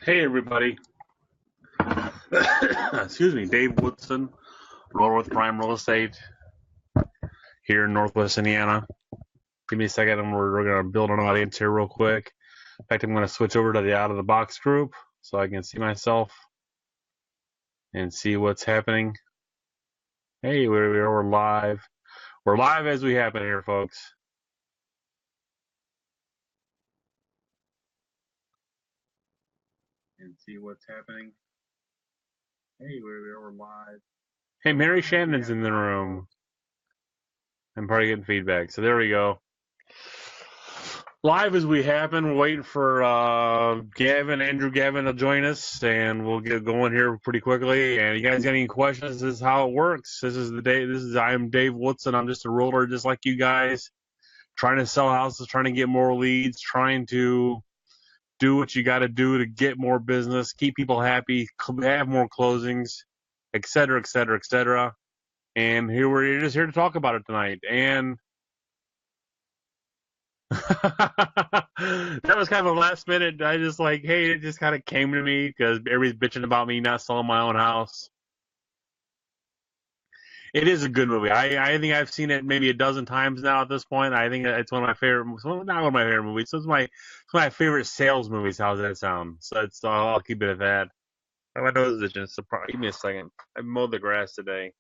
Hey everybody. Excuse me, Dave Woodson, Roller with Prime Real Estate here in Northwest Indiana. Give me a second and we're going to build an audience here real quick. In fact, I'm going to switch over to the out of the box group so I can see myself and see what's happening. Hey, we're live. We're live as we happen here, folks. And see what's happening. Hey, we're live. Hey, Mary Shannon's in the room. I'm probably getting feedback. So there we go. Live as we happen. We're waiting for Andrew Gavin to join us, and we'll get going here pretty quickly. And you guys got any questions? This is how it works. I'm Dave Woodson. I'm just a realtor, just like you guys, trying to sell houses, trying to get more leads, trying to do what you got to do to get more business, keep people happy, have more closings, et cetera, et cetera, et cetera. And we're just here to talk about it tonight. And that was kind of a last minute. I just hey, it just kind of came to me because everybody's bitching about me not selling my own house. It is a good movie. I think I've seen it maybe a dozen times now at this point. I think it's one of my favorite. Well, not one of my favorite movies. It's one of my favorite sales movies. How's that sound? So I'll keep it at that. My nose is itching. Give me a second. I mowed the grass today.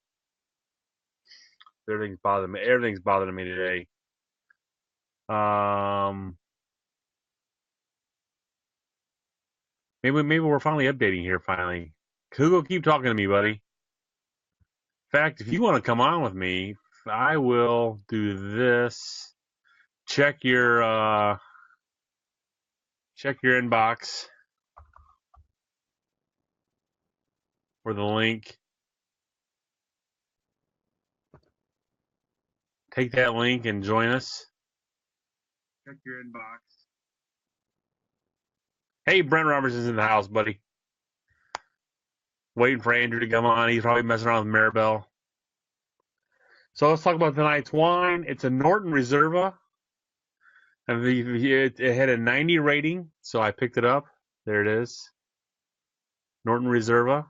Everything's bothering me. Everything's bothering me today. Maybe we're finally updating here. Finally, Hugo, keep talking to me, buddy. In fact, if you want to come on with me, I will do this. Check your inbox for the link. Take that link and join us. Check your inbox. Hey, Brent Roberts is in the house, buddy. Waiting for Andrew to come on. He's probably messing around with Maribel. So let's talk about tonight's wine. It's a Norton Reserva. And it had a 90 rating, so I picked it up. There it is. Norton Reserva.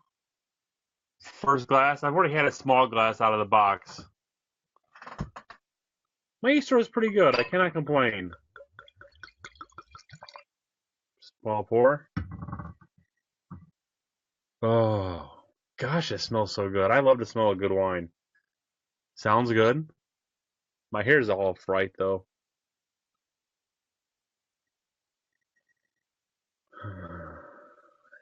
First glass. I've already had a small glass out of the box. My Easter was pretty good. I cannot complain. Small pour. Oh, gosh, it smells so good. I love to smell a good wine. Sounds good. My hair's all fright, though.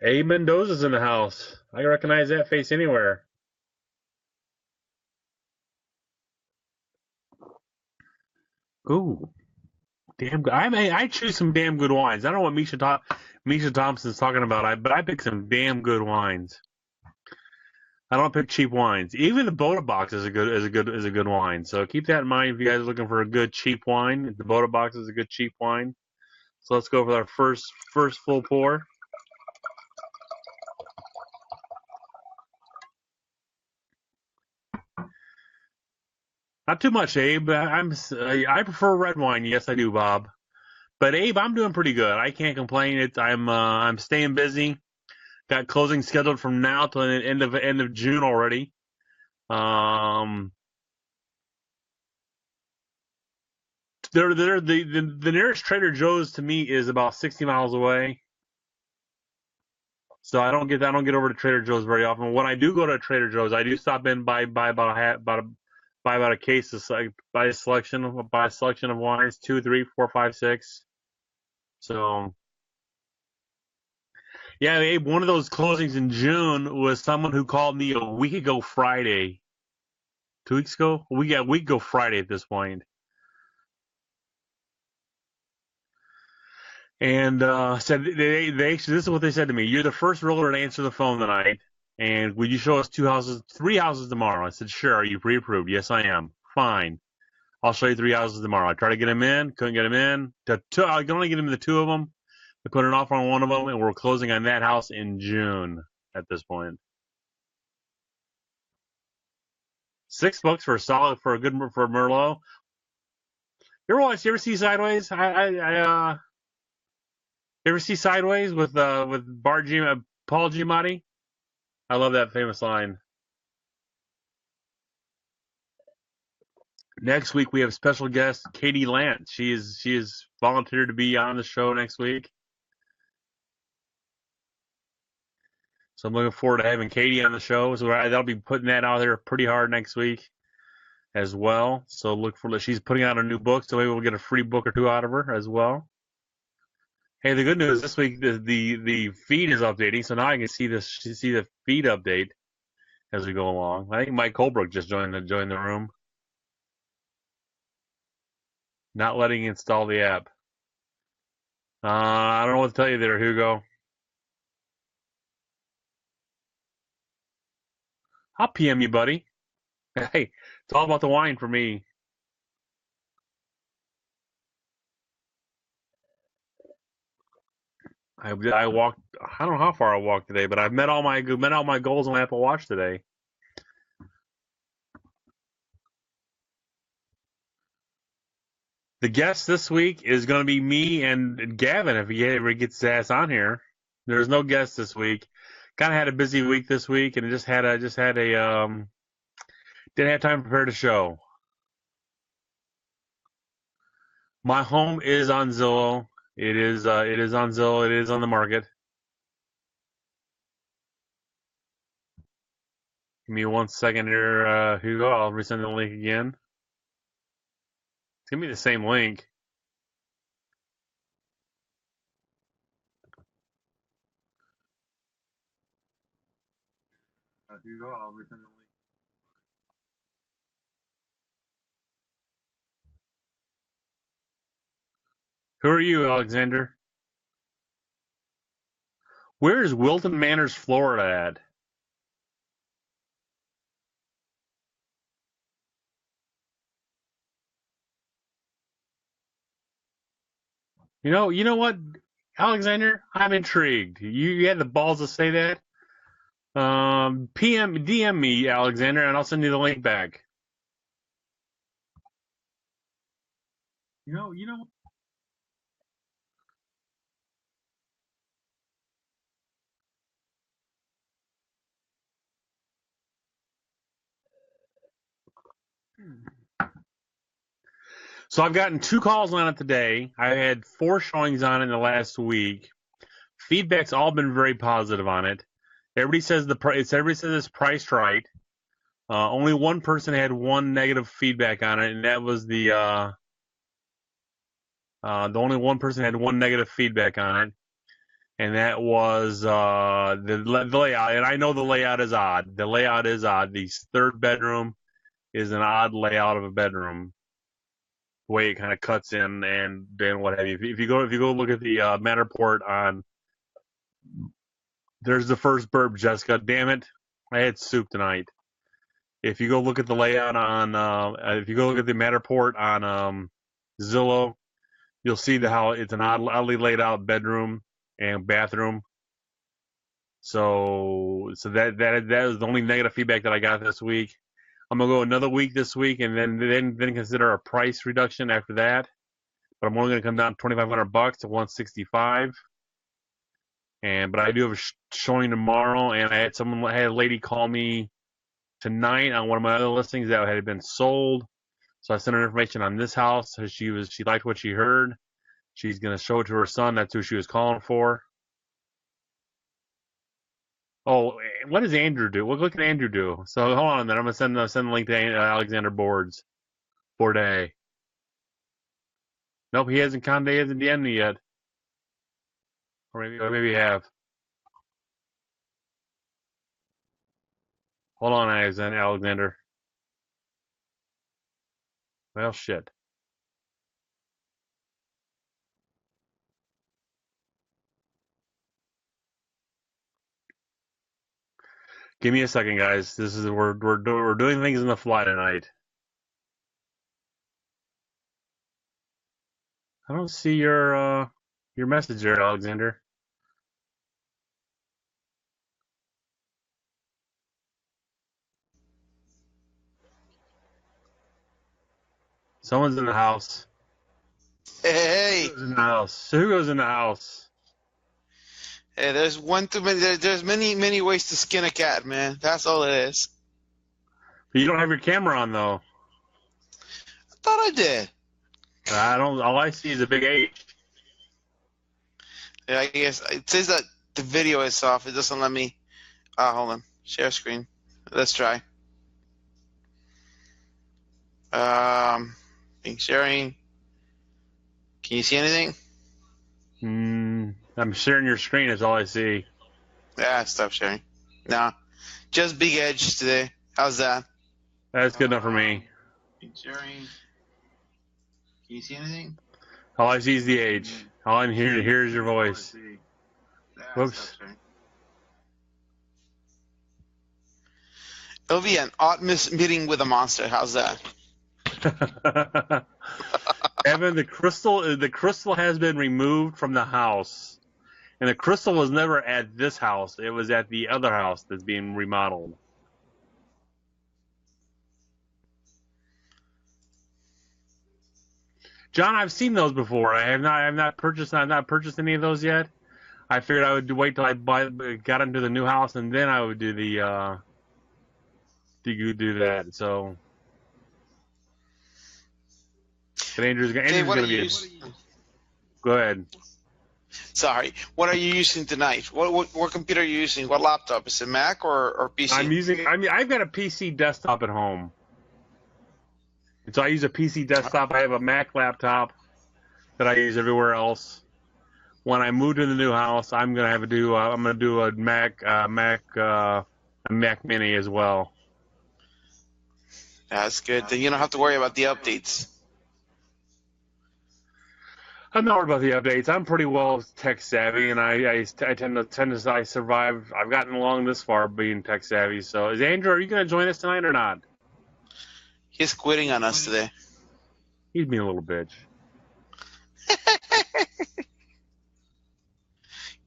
Abe Mendoza's in the house. I recognize that face anywhere. Ooh, damn good. I choose some damn good wines. I don't know what Misha Thompson's talking about, but I pick some damn good wines. I don't pick cheap wines. Even the Boda Box is a good wine. So keep that in mind if you guys are looking for a good cheap wine. The Boda Box is a good cheap wine. So let's go for our first full pour. Not too much, Abe. I prefer red wine. Yes, I do, Bob. But Abe, I'm doing pretty good. I can't complain. I'm staying busy. Got closing scheduled from now till the end of June already. The nearest Trader Joe's to me is about 60 miles away. So I don't get over to Trader Joe's very often. When I do go to Trader Joe's, I do stop in buy about a case of buy a selection of wines, 2, 3, 4, 5, 6. So yeah, Abe, one of those closings in June was someone who called me a week ago Friday. 2 weeks ago? A week ago Friday at this point. And said they this is what they said to me. You're the first realtor to answer the phone tonight. And would you show us 3 houses tomorrow? I said, sure. Are you pre-approved? Yes, I am. Fine. I'll show you 3 houses tomorrow. I tried to get them in. Couldn't get them in. I could only get them the 2 of them. I put an offer on 1 of them, and we're closing on that house in June at this point. $6 for a good Merlot. You ever see Sideways? You ever see Sideways with Paul Giamatti? I love that famous line. Next week we have special guest Katie Lance. She is volunteered to be on the show next week. So I'm looking forward to having Katie on the show. So that'll be putting that out there pretty hard next week as well. So look for she's putting out a new book, so maybe we'll get a free book or two out of her as well. Hey, the good news this week the feed is updating, so now I can see the feed update as we go along. I think Mike Colbrook just joined the room. Not letting you install the app. I don't know what to tell you there, Hugo. I'll PM you, buddy. Hey, it's all about the wine for me. I walked. I don't know how far I walked today, but I've met all my goals on my Apple Watch today. The guest this week is going to be me and Gavin if he ever gets his ass on here. There's no guest this week. Kind of had a busy week this week, and didn't have time to prepare the show. My home is on Zillow. It is on Zillow. It is on the market. Give me 1 second here, Hugo. I'll resend the link again. It's gonna be the same link. Hugo, I'll resend the link. Who are you, Alexander? Where is Wilton Manors, Florida at? You know what, Alexander? I'm intrigued. You had the balls to say that. DM me, Alexander, and I'll send you the link back. You know. So I've gotten 2 calls on it today. I had 4 showings on it in the last week. Feedback's all been very positive on it. Everybody says it's priced right. Only one person had one negative feedback on it, and that was the only one person had one negative feedback on it, and that was the layout. And I know the layout is odd. The layout is odd. The third bedroom is an odd layout of a bedroom, the way it kind of cuts in and then what have you. If you go look at the Matterport on, there's the first burp, Jessica. Damn it, I had soup tonight. If you go look at the layout on, if you go look at the Matterport on Zillow, you'll see how it's an oddly laid out bedroom and bathroom. So that is the only negative feedback that I got this week. I'm gonna go another week this week, and then consider a price reduction after that. But I'm only gonna come down $2,500 to $165. But I do have a showing tomorrow, and I had a lady call me tonight on one of my other listings that had been sold. So I sent her information on this house. She liked what she heard. She's gonna show it to her son. That's who she was calling for. Oh, what does Andrew do? What can Andrew do? So hold on a minute. I'm gonna send the link to Alexander Bourday. Nope, he hasn't DM'd me yet. Or maybe he have. Hold on, Alexander. Well, shit. Give me a second, guys. We're doing things in the fly tonight. I don't see your message there, Alexander. Someone's in the house. Hey. Who goes in the house? Who goes in the house? Hey, there's one too many. There's many ways to skin a cat, man. That's all it is. But you don't have your camera on though. I thought I did. I don't. All I see is a big H. Yeah, I guess it says that the video is off. It doesn't let me. Hold on. Share screen. Let's try. Being sharing. Can you see anything? I'm sharing your screen. Is all I see. Yeah, stop sharing. Nah, just big edge today. How's that? That's good enough for me. Being sharing. Can you see anything? All I see is the H. All I'm here's your voice. Whoops. It'll be an odd meeting with a monster. How's that? Evan, the crystal has been removed from the house, and the crystal was never at this house. It was at the other house that's being remodeled. John, I've seen those before. I have not purchased any of those yet. I figured I would wait till I got into the new house, and then I would do do that. So. But Andrew's going to be. Go ahead. Sorry. What are you using tonight? What computer are you using? What laptop? Is it Mac or PC? I've got a PC desktop at home. And so I use a PC desktop. I have a Mac laptop that I use everywhere else. When I move to the new house, I'm gonna do a Mac Mini as well. That's good. Then you don't have to worry about the updates. I'm not worried about the updates. I'm pretty well tech savvy, and I tend to survive. I've gotten along this far being tech savvy. So, is Andrew? Are you going to join us tonight or not? He's quitting on us today. He's being a little bitch.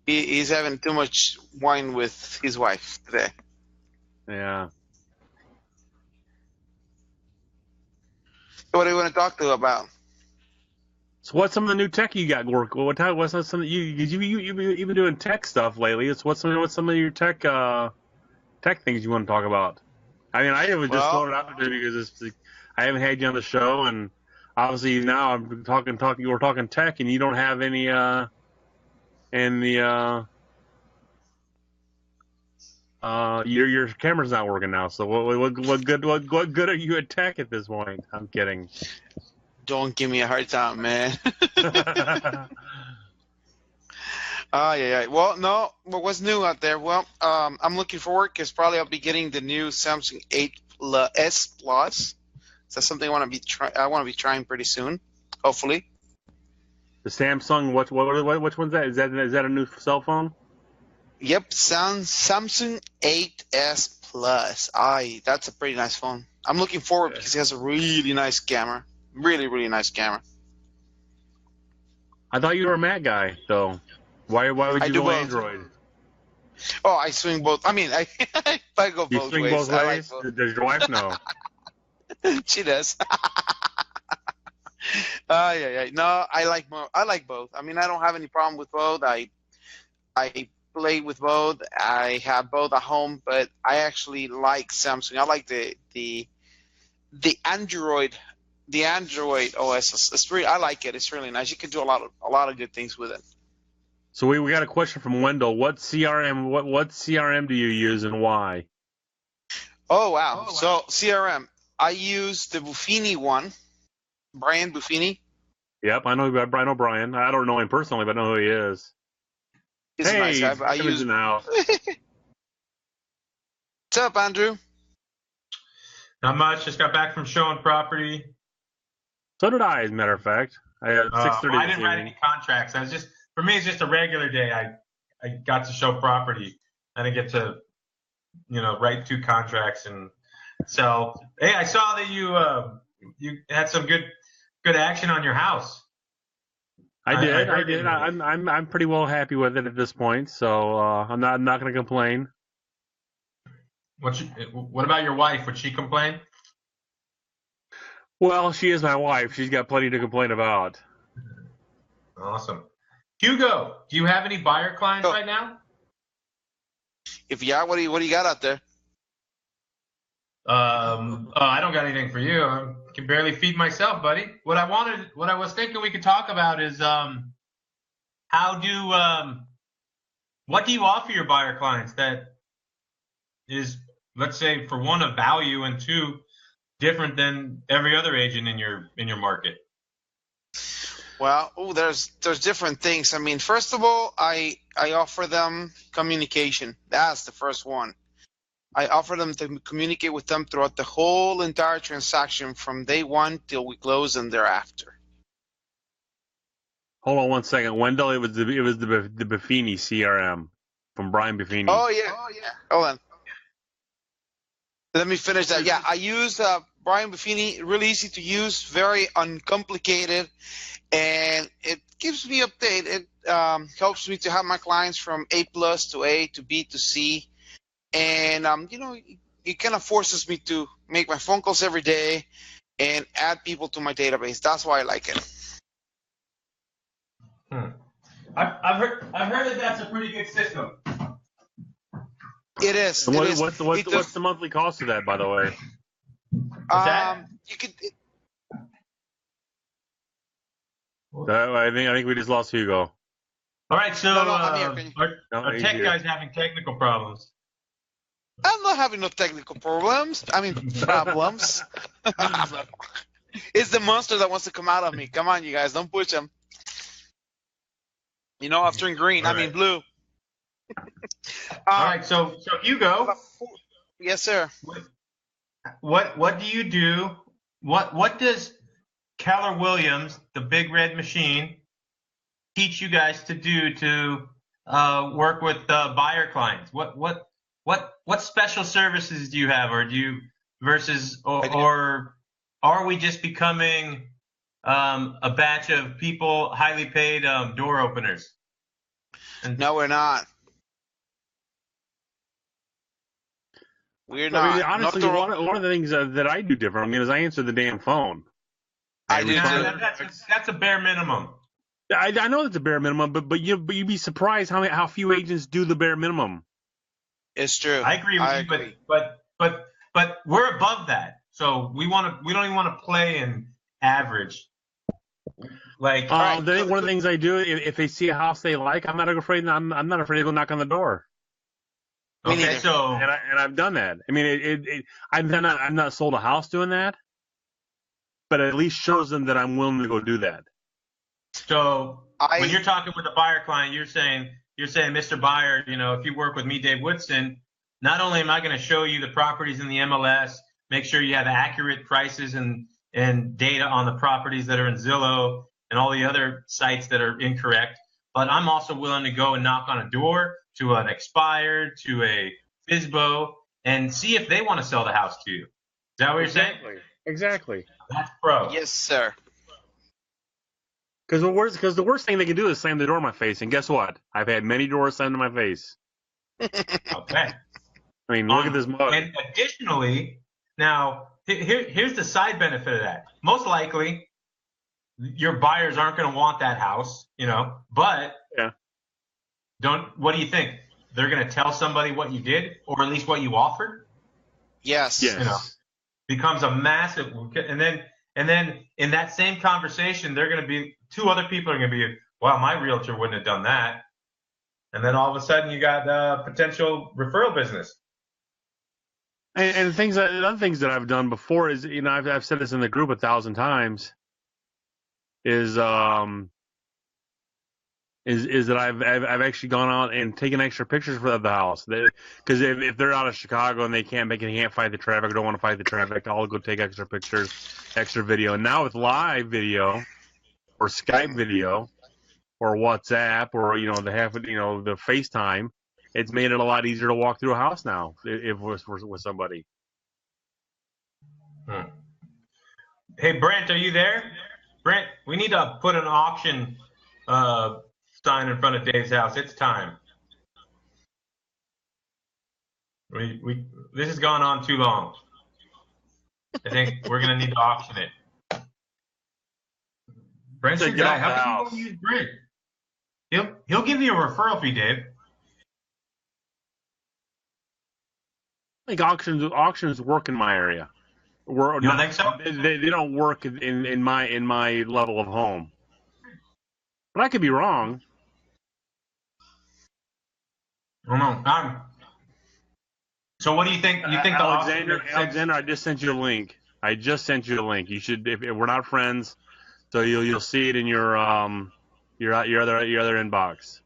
He's having too much wine with his wife today. Yeah. So what do you want to talk to about? So what's some of the new tech you got working? What's some you've been doing tech stuff lately? It's what's some of your tech things you want to talk about? I mean, I was just throwing it out there because I haven't had you on the show, and obviously now I'm talking. We're talking tech, and you don't have any your camera's not working now. So what good are you at tech at this point? I'm kidding. Don't give me a hard time, man. Yeah. Well, no. What's new out there? Well, I'm looking forward because probably I'll be getting the new Samsung 8S Plus. So that's something I want to be trying pretty soon, hopefully. The Samsung, which one's that? Is that a new cell phone? Yep, Samsung 8S Plus. That's a pretty nice phone. I'm looking forward because it has a really nice camera. Really, really nice camera. I thought you were a Mac guy, though. Why would you go Android? Oh, I swing both. I mean, I go both ways. You swing both ways? Does your wife know? She does. Yeah. No, I like both. I mean, I don't have any problem with both. I play with both. I have both at home, but I actually like Samsung. I like the Android. The Android OS. I like it. It's really nice. You can do a lot of good things with it. So we got a question from Wendell. What CRM do you use and why? Oh wow. So CRM. I use the Buffini one. Brian Buffini. Yep, I know Brian. I don't know him personally, but I know who he is. He's a nice guy. I use now. What's up, Andrew? Not much. Just got back from showing property. So did I, as a matter of fact. I had 6:30. I didn't write any contracts. For me, it's just a regular day. I got to show property. I didn't get to, write 2 contracts and sell. Hey, I saw that you had some good action on your house. I did. I'm pretty well happy with it at this point. So I'm not going to complain. What about your wife? Would she complain? Well, she is my wife. She's got plenty to complain about. Awesome. Hugo, do you have any buyer clients right now? If yeah, what do you got out there? I don't got anything for you. I can barely feed myself, buddy. What I was thinking we could talk about is what do you offer your buyer clients that is, let's say, for one, of value, and two, different than every other agent in your market? Well, there's different things. I mean, first of all, I offer them communication. That's the first one. I offer them to communicate with them throughout the whole entire transaction from day one till we close and thereafter. Hold on one second, Wendell. It was the Buffini CRM from Brian Buffini. Oh yeah. Hold on. Let me finish that. Yeah, I use Brian Buffini. Really easy to use, very uncomplicated, and it keeps me updated. It helps me to have my clients from A+ to A to B to C. And, it kind of forces me to make my phone calls every day and add people to my database. That's why I like it. I've heard that that's a pretty good system. It is. What's the monthly cost of that, by the way? What's that? You could. I think we just lost Hugo. All right, so No, I'm here. our tech guy's having technical problems. I'm not having no technical problems. I mean, problems. It's the monster that wants to come out of me. Come on, you guys. Don't push him. I've turned green. All I mean, right. blue. All right, so Hugo. Yes, sir. What do you do? What does Keller Williams, the big red machine, teach you guys to do to work with buyer clients? What special services do you have, or or are we just becoming a batch of people, highly paid door openers? No, we're not. We're not. I mean, honestly, No, one of the things that I do different, is I answer the damn phone. I do too. That's a bare minimum. I know that's a bare minimum, but you'd be surprised how few agents do the bare minimum. It's true. I agree with you, but we're above that. So we don't even want to play in average. Like one of the things I do, if they see a house they like, I'm not afraid to go knock on the door. Okay, so and I've done that. I mean, I've not sold a house doing that, but it at least shows them that I'm willing to go do that. So when you're talking with a buyer client, you're saying, Mr. Buyer, if you work with me, Dave Woodson, not only am I going to show you the properties in the MLS, make sure you have accurate prices and data on the properties that are in Zillow and all the other sites that are incorrect, but I'm also willing to go and knock on a door to an expired, to a FSBO, and see if they want to sell the house to you. Is that what you're saying? Exactly. That's pro. Yes, sir. Because the worst thing they can do is slam the door in my face, and guess what? I've had many doors slammed in my face. Okay. I mean, look at this mug. And additionally, now here's the side benefit of that. Most likely, your buyers aren't going to want that house, but yeah. What do you think? They're going to tell somebody what you did, or at least what you offered? Yes. Becomes a massive, and then in that same conversation, they're going to be, two other people are going to be, wow, my realtor wouldn't have done that. And then all of a sudden you got potential referral business. And other things that I've done before is, I've said this in the group 1,000 times, is that I've actually gone out and taken extra pictures for the house. Because if they're out of Chicago and they can't fight the traffic, or don't want to fight the traffic, I'll go take extra pictures, extra video. And now with live video or Skype video or WhatsApp or the FaceTime, it's made it a lot easier to walk through a house now if with somebody. Hey Brent, are you there? Brent, we need to put an auction sign in front of Dave's house. It's time. This has gone on too long. I think we're gonna need to auction it. Brent's your guy. How can you want to use Brent? He'll give you a referral fee, Dave. think auctions work in my area. You don't think so? They don't work in my level of home. But I could be wrong. I don't know. So what do you think? You think Alexander, I just sent you a link. You should, if we're not friends, so you'll see it in your other inbox.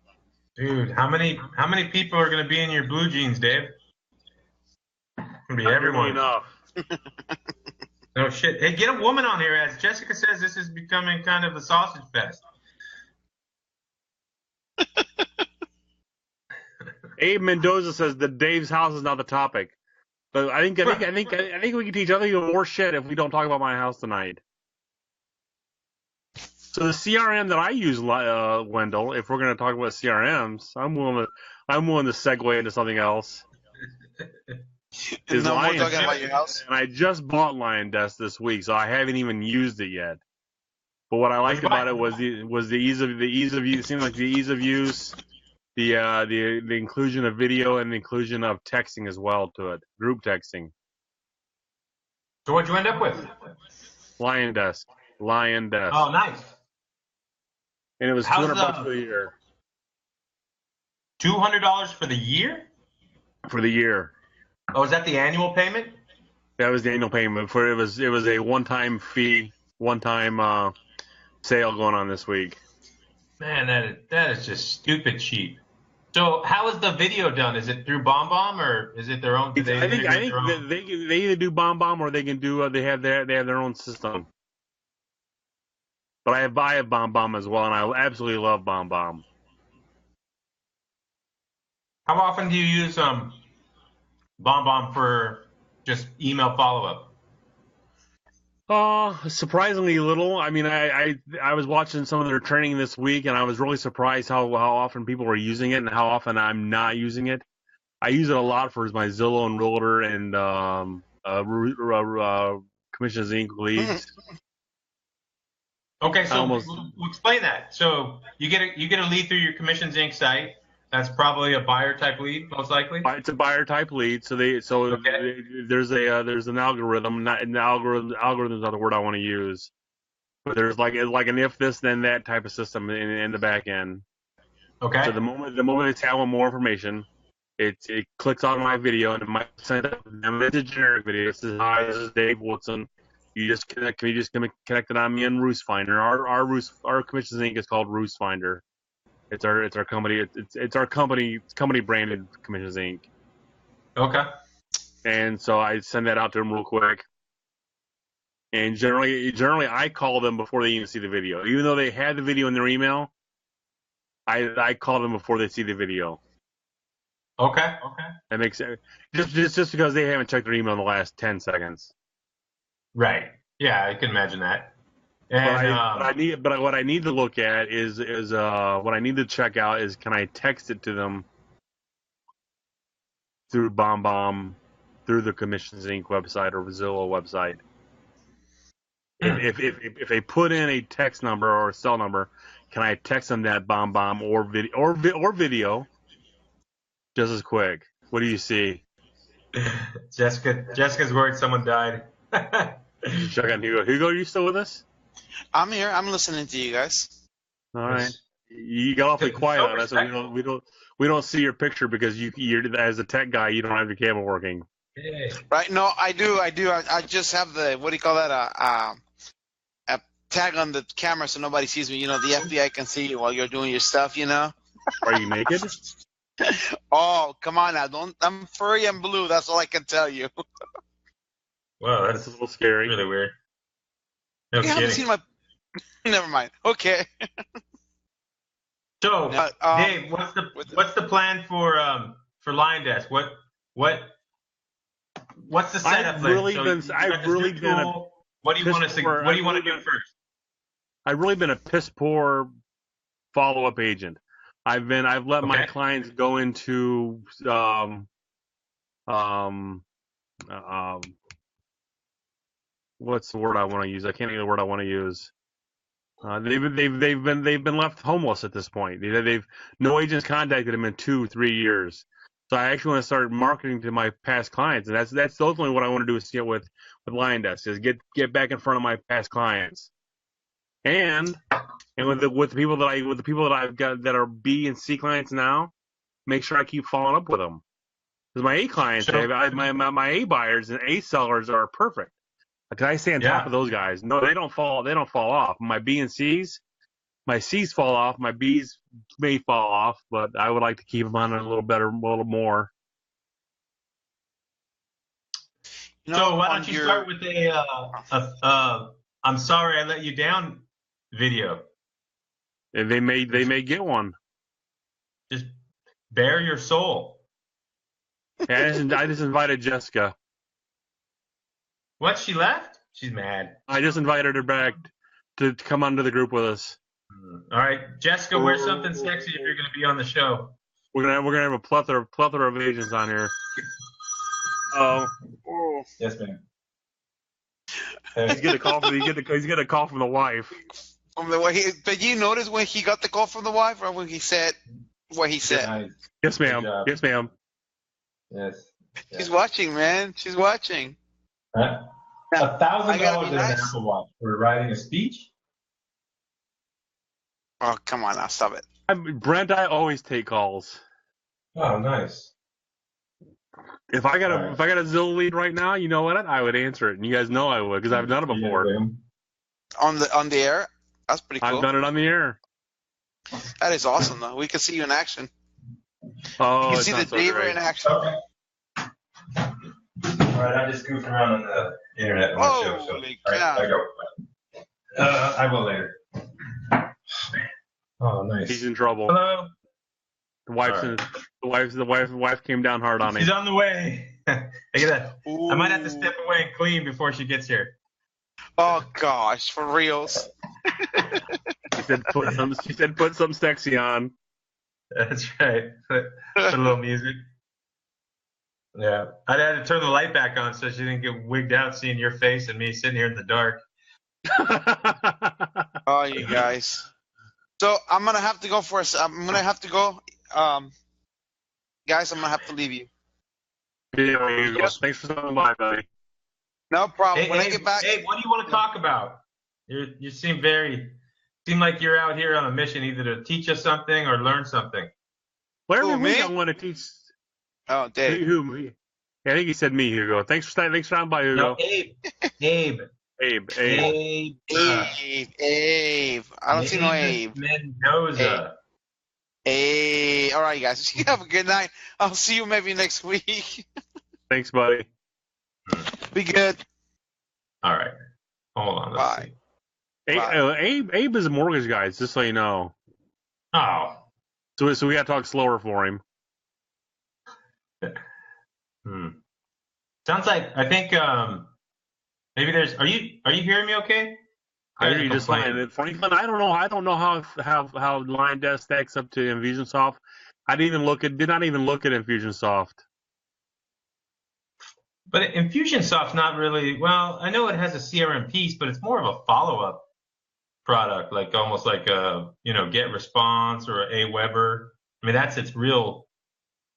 Dude, how many people are going to be in your blue jeans, Dave? It's going to be everyone. Enough. No shit. Hey, get a woman on here. As Jessica says, this is becoming kind of a sausage fest. Abe Mendoza says that Dave's house is not the topic, but I think we can teach other people more shit if we don't talk about my house tonight. So the CRM that I use, Wendell, if we're going to talk about CRMs, I'm willing to segue into something else. Is no more talking about your house? And I just bought Lion Desk this week, so I haven't even used it yet. But what I liked about it was the ease of use. It seemed like the ease of use, the inclusion of video and the inclusion of texting as well to it, group texting. So what'd you end up with? Lion Desk. Oh, nice. And it was $200 for the year. $200 for the year? For the year. Oh, is that the annual payment? That was the annual payment. It was a one-time fee, one-time sale going on this week. Man, that is just stupid cheap. So how is the video done? Is it through BombBomb or is it their own? I think they either do BombBomb or they can do they have their own system. But I have BombBomb as well, and I absolutely love BombBomb. How often do you use BombBomb for just email follow-up? Surprisingly little. I mean, I was watching some of their training this week, and I was really surprised how often people were using it and how often I'm not using it. I use it a lot for my Zillow and Realtor and Commissions Inc. leads. Okay, so we'll explain that. So you get a lead through your Commissions Inc. site. That's probably a buyer type lead, most likely. It's a buyer type lead. There's an algorithm. Algorithm's not the word I want to use, but there's like an if this then that type of system in the back end. Okay. So the moment it's having more information, it clicks on my video and it might send up it's a generic video. It says, "Hi, this is Dave Woodson. You just connect it on me in Roost Finder. Our Commissions Inc. is called Roost Finder. It's our company. It's our company branded Commissions Inc. Okay. And so I send that out to them real quick. And generally I call them before they even see the video. Even though they had the video in their email, I call them before they see the video. Okay. That makes sense. Just because they haven't checked their email in the last 10 seconds. Right. Yeah, I can imagine that. And, but what I need to look at is what I need to check out is, can I text it to them through BombBomb, through the Commissions Inc. website or Zillow website? If they put in a text number or a cell number, can I text them that BombBomb or video just as quick? What do you see? Jessica's worried someone died. Check on Hugo. Hugo, are you still with us? I'm here. I'm listening to you guys. All right. You got awfully quiet on us. So we don't see your picture because you're as a tech guy, you don't have your camera working. Hey. Right? No, I do. I just have the, what do you call that? A tag on the camera so nobody sees me. You know, the FBI can see you while you're doing your stuff. You know. Are you naked? Oh, come on now! I'm furry and blue. That's all I can tell you. Wow, that's a little scary. Really weird. No you haven't seen my. Never mind. Okay. So, Dave, what's the plan for Lion Desk? What's the setup? What do you want to do first? I've really been a piss poor follow-up agent. I've let my clients go into what's the word I want to use? I can't think of the word I want to use. They've been left homeless at this point. No agents contacted them in 2-3 years. So I actually want to start marketing to my past clients, and that's ultimately what I want to do with Lion Desk is get back in front of my past clients, and with the people that I've got that are B and C clients now, make sure I keep following up with them. Because my A clients, my A buyers and A sellers are perfect. Because I stay on top of those guys. No, they don't fall off. My B and C's, my C's fall off. My B's may fall off, but I would like to keep them on a little more. So why don't you start with a I'm sorry I let you down video. They may get one. Just bare your soul. I just invited Jessica. What? She left? She's mad. I just invited her back to come onto the group with us. All right, Jessica, wear something sexy if you're going to be on the show. We're gonna have a plethora of agents on here. Oh. Yes, ma'am. He's getting a call from the wife. But you notice when he got the call from the wife, or when he said what he said? Nice. Yes, ma'am. Yes, ma'am. Yes. She's watching, man. She's watching. $1,000 in an Apple Watch for writing a speech? Oh, come on now, stop it. Brent, I always take calls. Oh, nice. If I got a Zillow lead right now, you know what? I would answer it, and you guys know I would because I've done it before. On the air? That's pretty cool. I've done it on the air. That is awesome, though. We can see you in action. Oh, you can see the Daver in action. Okay. All right, I'm just goofing around on the internet. Holy cow. I go. I will later. Oh, nice. He's in trouble. Hello. The wife came down hard on him. She's on the way. Look at that. I might have to step away and clean before she gets here. Oh gosh, for reals. She said put some sexy on. That's right. Put a little music. Yeah. I had to turn the light back on so she didn't get wigged out seeing your face and me sitting here in the dark. Oh, you guys. So I'm gonna have to go guys. I'm gonna have to leave you. Yeah, yes. Thanks for stopping by, buddy. No problem. When I get back. Hey, what do you want to talk about? You seem like you're out here on a mission, either to teach us something or learn something. Well, every week I want to teach. Oh, Dave. Who? Yeah, I think he said me, Hugo. Thanks for stopping by, Hugo. No, Abe. Abe. I don't see no Abe. Mendoza. All right, guys. You have a good night. I'll see you maybe next week. Thanks, buddy. Be good. All right. Hold on. Bye. Abe is a mortgage guy, just so you know. Oh. So we got to talk slower for him. Sounds like I think maybe there's. Are you hearing me okay? I hear you just fine. Franklin, I don't know how Lion Desk stacks up to Infusionsoft. Did not even look at Infusionsoft. But Infusionsoft's not really. Well, I know it has a CRM piece, but it's more of a follow-up product, like almost like a Get Response or a Aweber. I mean, that's its real.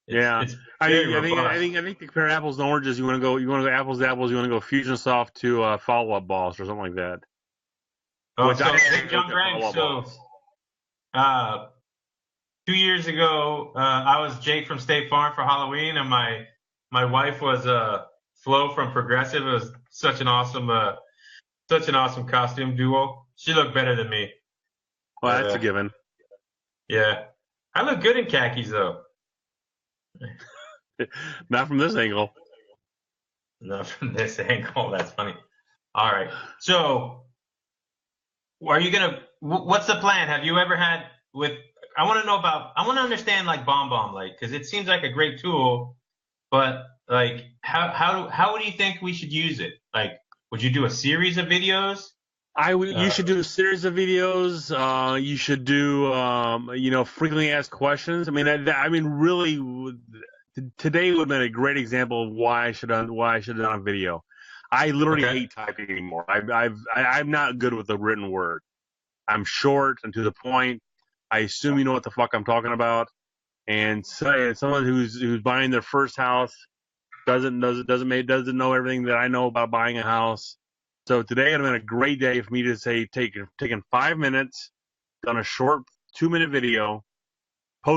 I think to compare apples and oranges, you want to go apples to apples. You want to go Fusionsoft to follow-up boss or something like that. Oh, hey, John Grant. So, 2 years ago, I was Jake from State Farm for Halloween, and my wife was Flo from Progressive. It was such an awesome costume duo. She looked better than me. Well, that's a given. Yeah, I look good in khakis though. Not from this angle. Not from this angle. That's funny. All right. So, are you gonna? What's the plan? Have you ever had with? I want to understand like BombBomb, like, because it seems like a great tool, but like, how do you think we should use it? Like, would you do a series of videos? You should do a series of videos. You should do, frequently asked questions. I mean, really, today would have been a great example of why I should have done a video. I literally hate typing anymore. I'm not good with the written word. I'm short and to the point. I assume you know what the fuck I'm talking about. and someone who's buying their first house doesn't know everything that I know about buying a house. So today would have been a great day for me to say taking 5 minutes, done a short 2-minute video,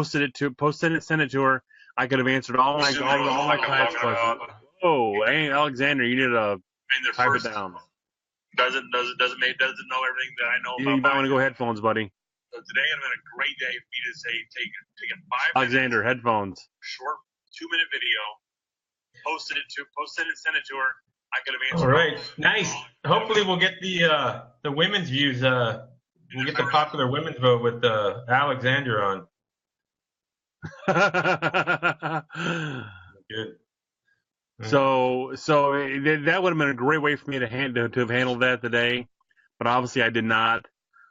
sent it to her. I could have answered all my clients' questions. Oh, hey Alexander, you need to type it down. Doesn't know everything that I know about. You might want to go headphones, buddy. So today would have been a great day for me to say taking 5 Alexander, minutes, headphones. short 2-minute video, sent it to her. I could have answered. All right, nice. Hopefully, we'll get the women's views. We'll get the popular women's vote with Alexander on. Good. So that would have been a great way for me to have handled that today, but obviously I did not.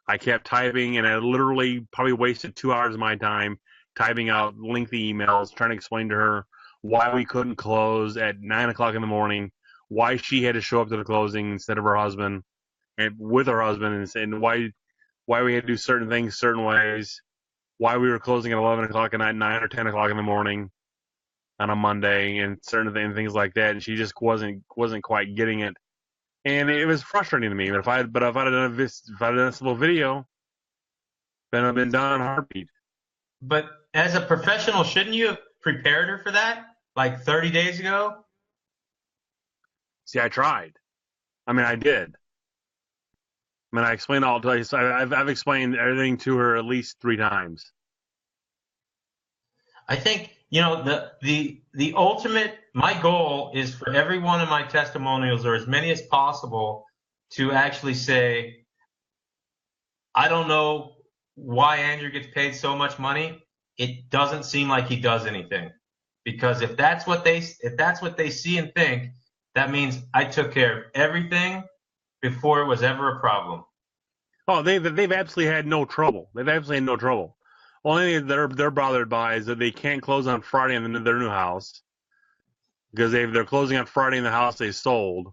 I kept typing, and I literally probably wasted 2 hours of my time typing out lengthy emails, trying to explain to her why we couldn't close at 9 o'clock in the morning, why she had to show up to the closing instead of her husband, and with her husband, and why we had to do certain things certain ways, why we were closing at 11 o'clock at night, 9 or 10 o'clock in the morning on a Monday, and certain things like that. And she just wasn't quite getting it, and it was frustrating to me. But if I'd done a simple video, then I've been done in a heartbeat. But as a professional, shouldn't you have prepared her for that like 30 days ago? See, I tried. I mean, I did. I mean, I explained all to you. So I've explained everything to her at least 3 times. I think, the ultimate, my goal is for every one of my testimonials, or as many as possible, to actually say, I don't know why Andrew gets paid so much money. It doesn't seem like he does anything. Because if that's what they see and think, that means I took care of everything before it was ever a problem. Oh, they've absolutely had no trouble. They've absolutely had no trouble. Only thing they're bothered by is that they can't close on Friday in their new house because they're closing on Friday in the house they sold.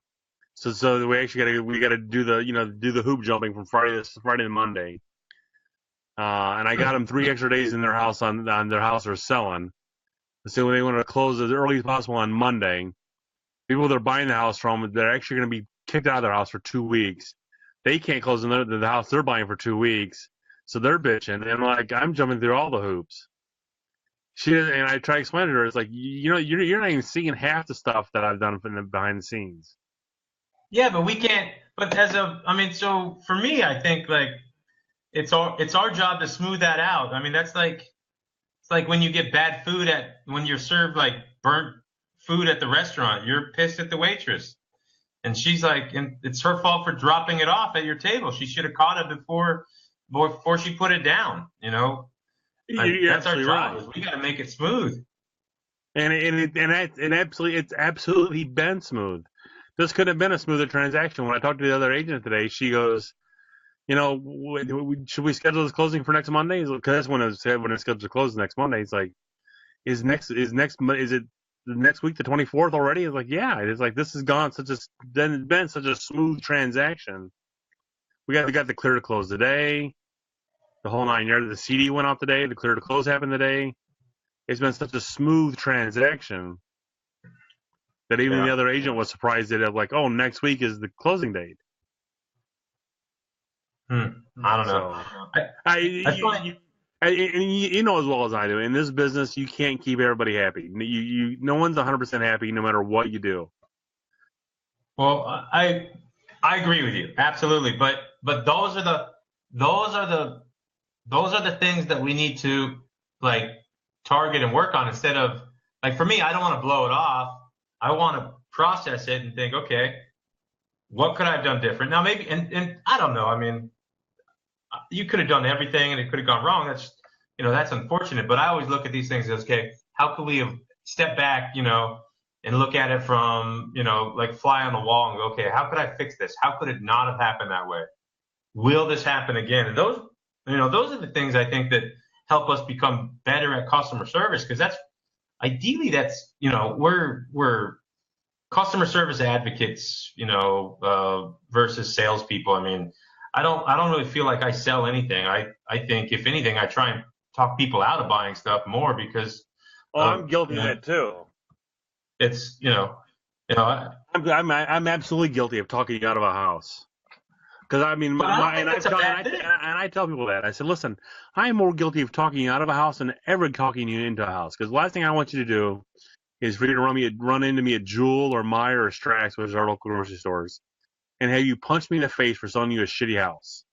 So we actually got to do the hoop jumping from Friday to Monday. And I got them 3 extra days in their house on their house they're selling. So they want to close as early as possible on Monday. People they're buying the house from, they're actually going to be kicked out of their house for 2 weeks. They can't close in the house they're buying for 2 weeks. So they're bitching, and I'm jumping through all the hoops. And I try to explain to her, it's like, you're not even seeing half the stuff that I've done behind the scenes. Yeah, but we can't. But so for me, I think it's our job to smooth that out. I mean, it's like when you get bad food when you're served burnt food at the restaurant, you're pissed at the waitress, and she's like, and it's her fault for dropping it off at your table. She should have caught it before she put it down, that's our job. Right. We got to make it smooth. And it's absolutely been smooth. This could have been a smoother transaction. When I talked to the other agent today, she goes, should we schedule this closing for next Monday? Because that's when it's scheduled to close next Monday. It's like, is it the next week, the 24th already? It's like, yeah. It's like, this has been such a smooth transaction. We got the clear to close today. The whole 9 yards. The CD went off today. The clear to close happened today. It's been such a smooth transaction that even the other agent was surprised that next week is the closing date. I don't know. You know as well as I do. In this business, you can't keep everybody happy. No one's 100% happy no matter what you do. Well, I agree with you absolutely, but those are the things that we need to target and work on instead of for me, I don't want to blow it off. I want to process it and think, okay, what could I have done different? Now maybe and I don't know. I mean, you could have done everything and it could have gone wrong. That's unfortunate. But I always look at these things as, okay, how could we have stepped back, and look at it from, fly on the wall and go, okay, how could I fix this? How could it not have happened that way? Will this happen again? And those are the things I think that help us become better at customer service, because ideally we're customer service advocates, versus salespeople. I mean, I don't really feel like I sell anything. I think if anything, I try and talk people out of buying stuff more because I'm guilty of that too. It's I'm absolutely guilty of talking you out of a house. Because I mean, I tell people that. I said, listen, I'm more guilty of talking you out of a house than ever talking you into a house. Because the last thing I want you to do is for you to run into me at Jewel or Meijer or Strax, which is our local grocery stores, and have you punch me in the face for selling you a shitty house.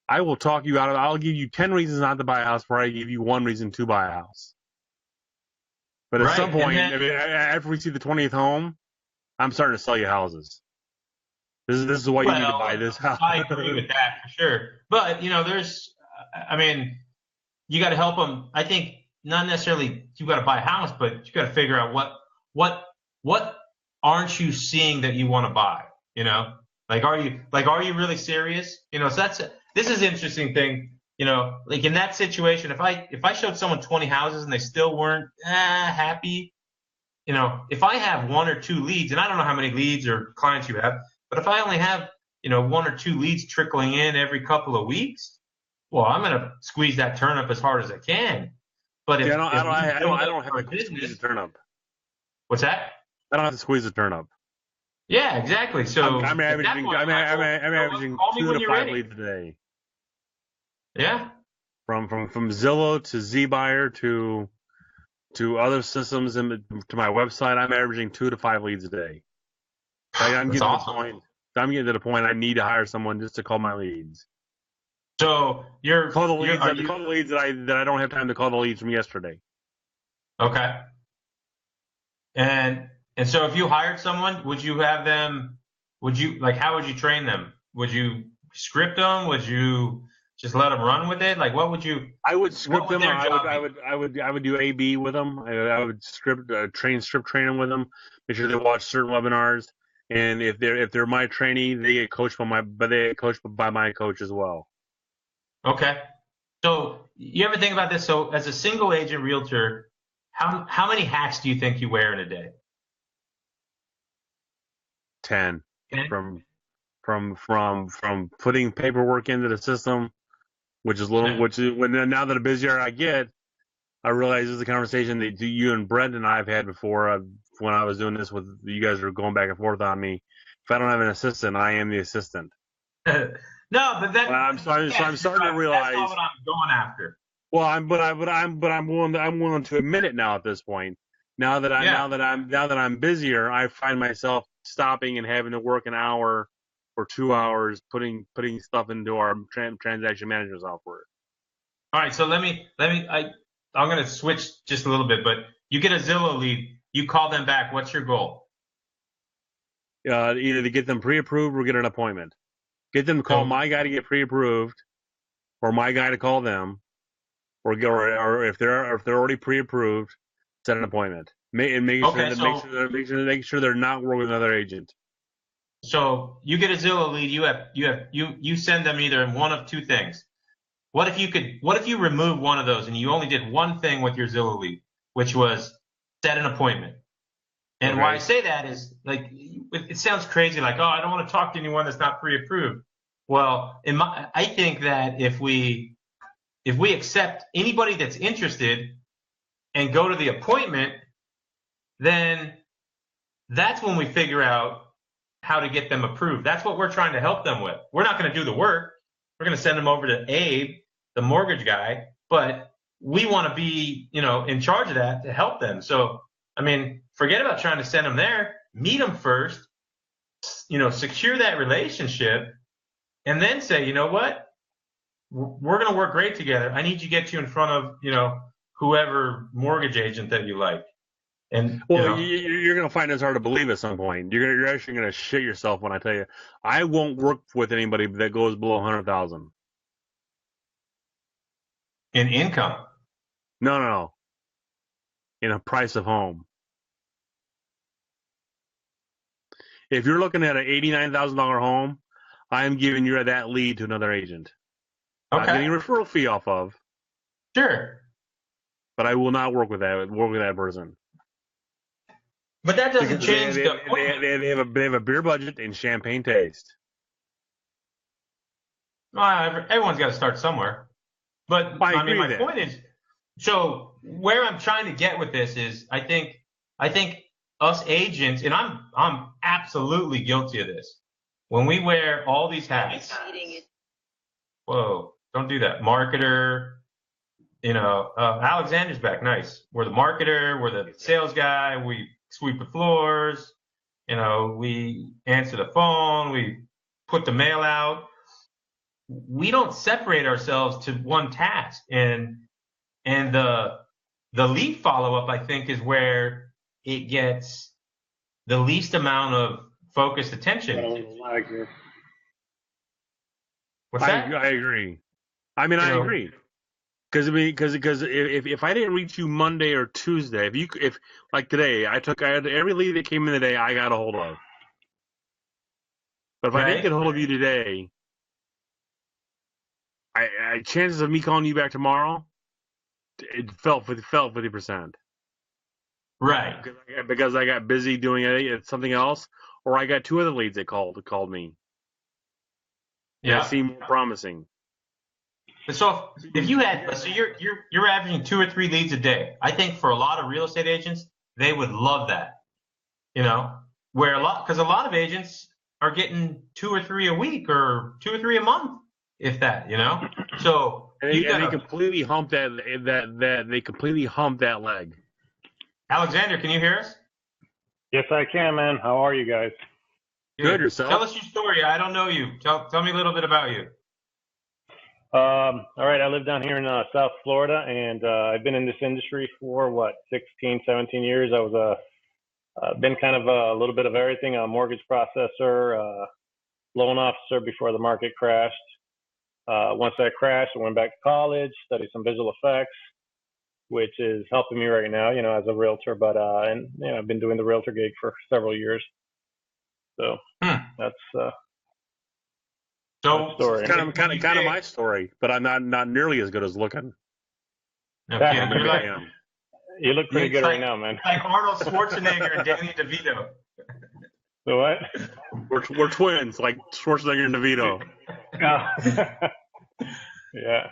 I will talk you out of. I'll give you 10 reasons not to buy a house before I give you one reason to buy a house. But at some point, after we see the 20th home, I'm starting to sell you houses. This is why you need to buy this house. I agree with that for sure. But, you got to help them. I think not necessarily you got to buy a house, but you got to figure out what aren't you seeing that you want to buy? Are you really serious? So this is an interesting thing. Like in that situation, if I showed someone 20 houses and they still weren't happy, if I have 1 or 2 leads, and I don't know how many leads or clients you have, but if I only have, 1 or 2 leads trickling in every couple of weeks, well, I'm going to squeeze that turnip as hard as I can. But I don't have to squeeze the turnip. What's that? I don't have to squeeze the turnip. Yeah, exactly. So I'm averaging 2 to 5 leads a day. Yeah. From Zillow to ZBuyer to other systems and to my website, I'm averaging 2 to 5 leads a day. I'm getting to the point I need to hire someone just to call my leads. So call the leads that I don't have time to call the leads from yesterday. Okay. And so if you hired someone, would you have them? How would you train them? Would you script them? Would you just let them run with it? Like, what would you? I would script them. I would do A/B with them. I would script train them with them. Make sure they watch certain webinars. And if they're my trainee, they get coached by my coach as well. Okay. So you ever think about this? So as a single agent realtor, how many hats do you think you wear in a day? 10. From putting paperwork into the system, which is now that the busier I get, I realize this is a conversation that you and Brent and I have had before. When I was doing this with you guys are going back and forth on me. If I don't have an assistant, I am the assistant. No, but I'm starting to realize. That's not what I'm going after. Well, I'm willing to admit it now at this point. Now that I'm busier, I find myself stopping and having to work an hour or 2 hours putting stuff into our transaction management software. All right, so I'm going to switch just a little bit, but you get a Zillow lead, you call them back. What's your goal? Either to get them pre-approved or get an appointment. Get them to call my guy to get pre-approved, or my guy to call them, or if they're already pre-approved, set an appointment. Make sure they're not working with another agent. So you get a Zillow lead, you send them either in one of 2 things. What if you remove one of those and you only did one thing with your Zillow lead, which was set an appointment? And why I say that is, like, it sounds crazy, like, oh, I don't want to talk to anyone that's not pre-approved. Well, I think that if we accept anybody that's interested and go to the appointment, then that's when we figure out how to get them approved. That's what we're trying to help them with. We're not going to do the work. We're going to send them over to Abe, the mortgage guy, but we want to be, in charge of that to help them. So, forget about trying to send them there. Meet them first, secure that relationship, and then say, you know what? We're going to work great together. I need to get you in front of, whoever mortgage agent that you like. And you're going to find it's hard to believe at some point. You're actually going to shit yourself when I tell you I won't work with anybody that goes below 100,000 in income. No. In a price of home. If you're looking at an $89,000 home, I'm giving you that lead to another agent. Okay. I'm getting a referral fee off of. Sure. But I will not work with that person. But that doesn't change they have a beer budget and champagne taste. Well, everyone's got to start somewhere. But I I mean, agree my there. point is, so where I'm trying to get with this is, I think us agents, and I'm absolutely guilty of this. When we wear all these hats, whoa, don't do that. Marketer, Alexander's back. Nice. We're the marketer. We're the sales guy. We sweep the floors. We answer the phone. We put the mail out. We don't separate ourselves to one task. And the lead follow up, I think, is where it gets the least amount of focused attention. What's that? I agree. I mean, I agree. Because if I didn't reach you Monday or Tuesday, if like today, I had every lead that came in today, I got a hold of. But if I didn't get a hold of you today, I chances of me calling you back tomorrow, it fell 50%. Right. Because I got busy doing something else, or I got two other leads that called me. Yeah. That seemed more promising. So if you had, so you're averaging 2 or 3 leads a day. I think for a lot of real estate agents, they would love that. Because a lot of agents are getting 2 or 3 a week or 2 or 3 a month, if that. So they completely hump they completely hump that leg. Alexander, can you hear us? Yes, I can, man. How are you guys? Good. Yourself? Tell us your story. I don't know you. Tell me a little bit about you. All right. I live down here in South Florida, and I've been in this industry for 16, 17 years. I was been kind of a little bit of everything: a mortgage processor, loan officer before the market crashed. Once that crashed, I went back to college, studied some visual effects, which is helping me right now, as a realtor. But I've been doing the realtor gig for several years. So that's story. It's kind of my story, but I'm not nearly as good as looking. Okay, you look pretty good right now, man. Like Arnold Schwarzenegger and Danny DeVito. So what? We're twins, like Schwarzenegger and DeVito. Yeah.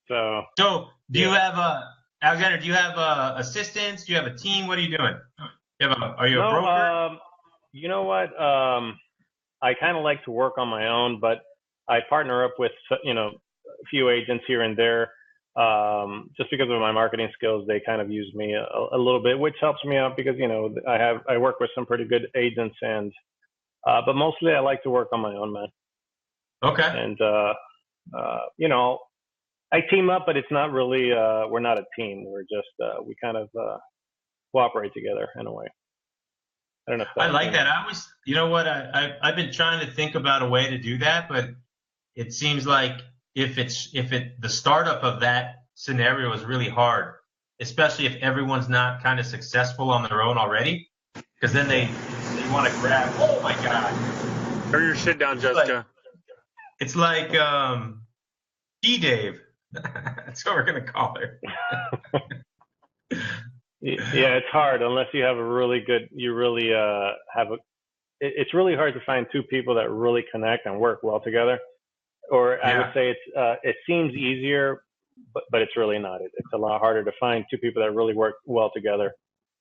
So do you have Alexander? Do you have assistants? Do you have a team? What are you doing? Are you a broker? You know what? I kind of like to work on my own, but I partner up with a few agents here and there. Just because of my marketing skills, they kind of use me a little bit, which helps me out because I work with some pretty good agents, and but mostly I like to work on my own, man. Okay. And I team up, but it's not really we're not a team. We're just we kind of cooperate together in a way. I don't know. I like that. I always, I've been trying to think about a way to do that, but it seems like the startup of that scenario is really hard, especially if everyone's not kind of successful on their own already, because then they want to grab. Oh my God! Turn your shit down, Jessica. It's like Dave. That's what we're gonna call her. Yeah, it's hard unless you have it's really hard to find two people that really connect and work well together. Or I would say it seems easier, but it's really not. It's a lot harder to find two people that really work well together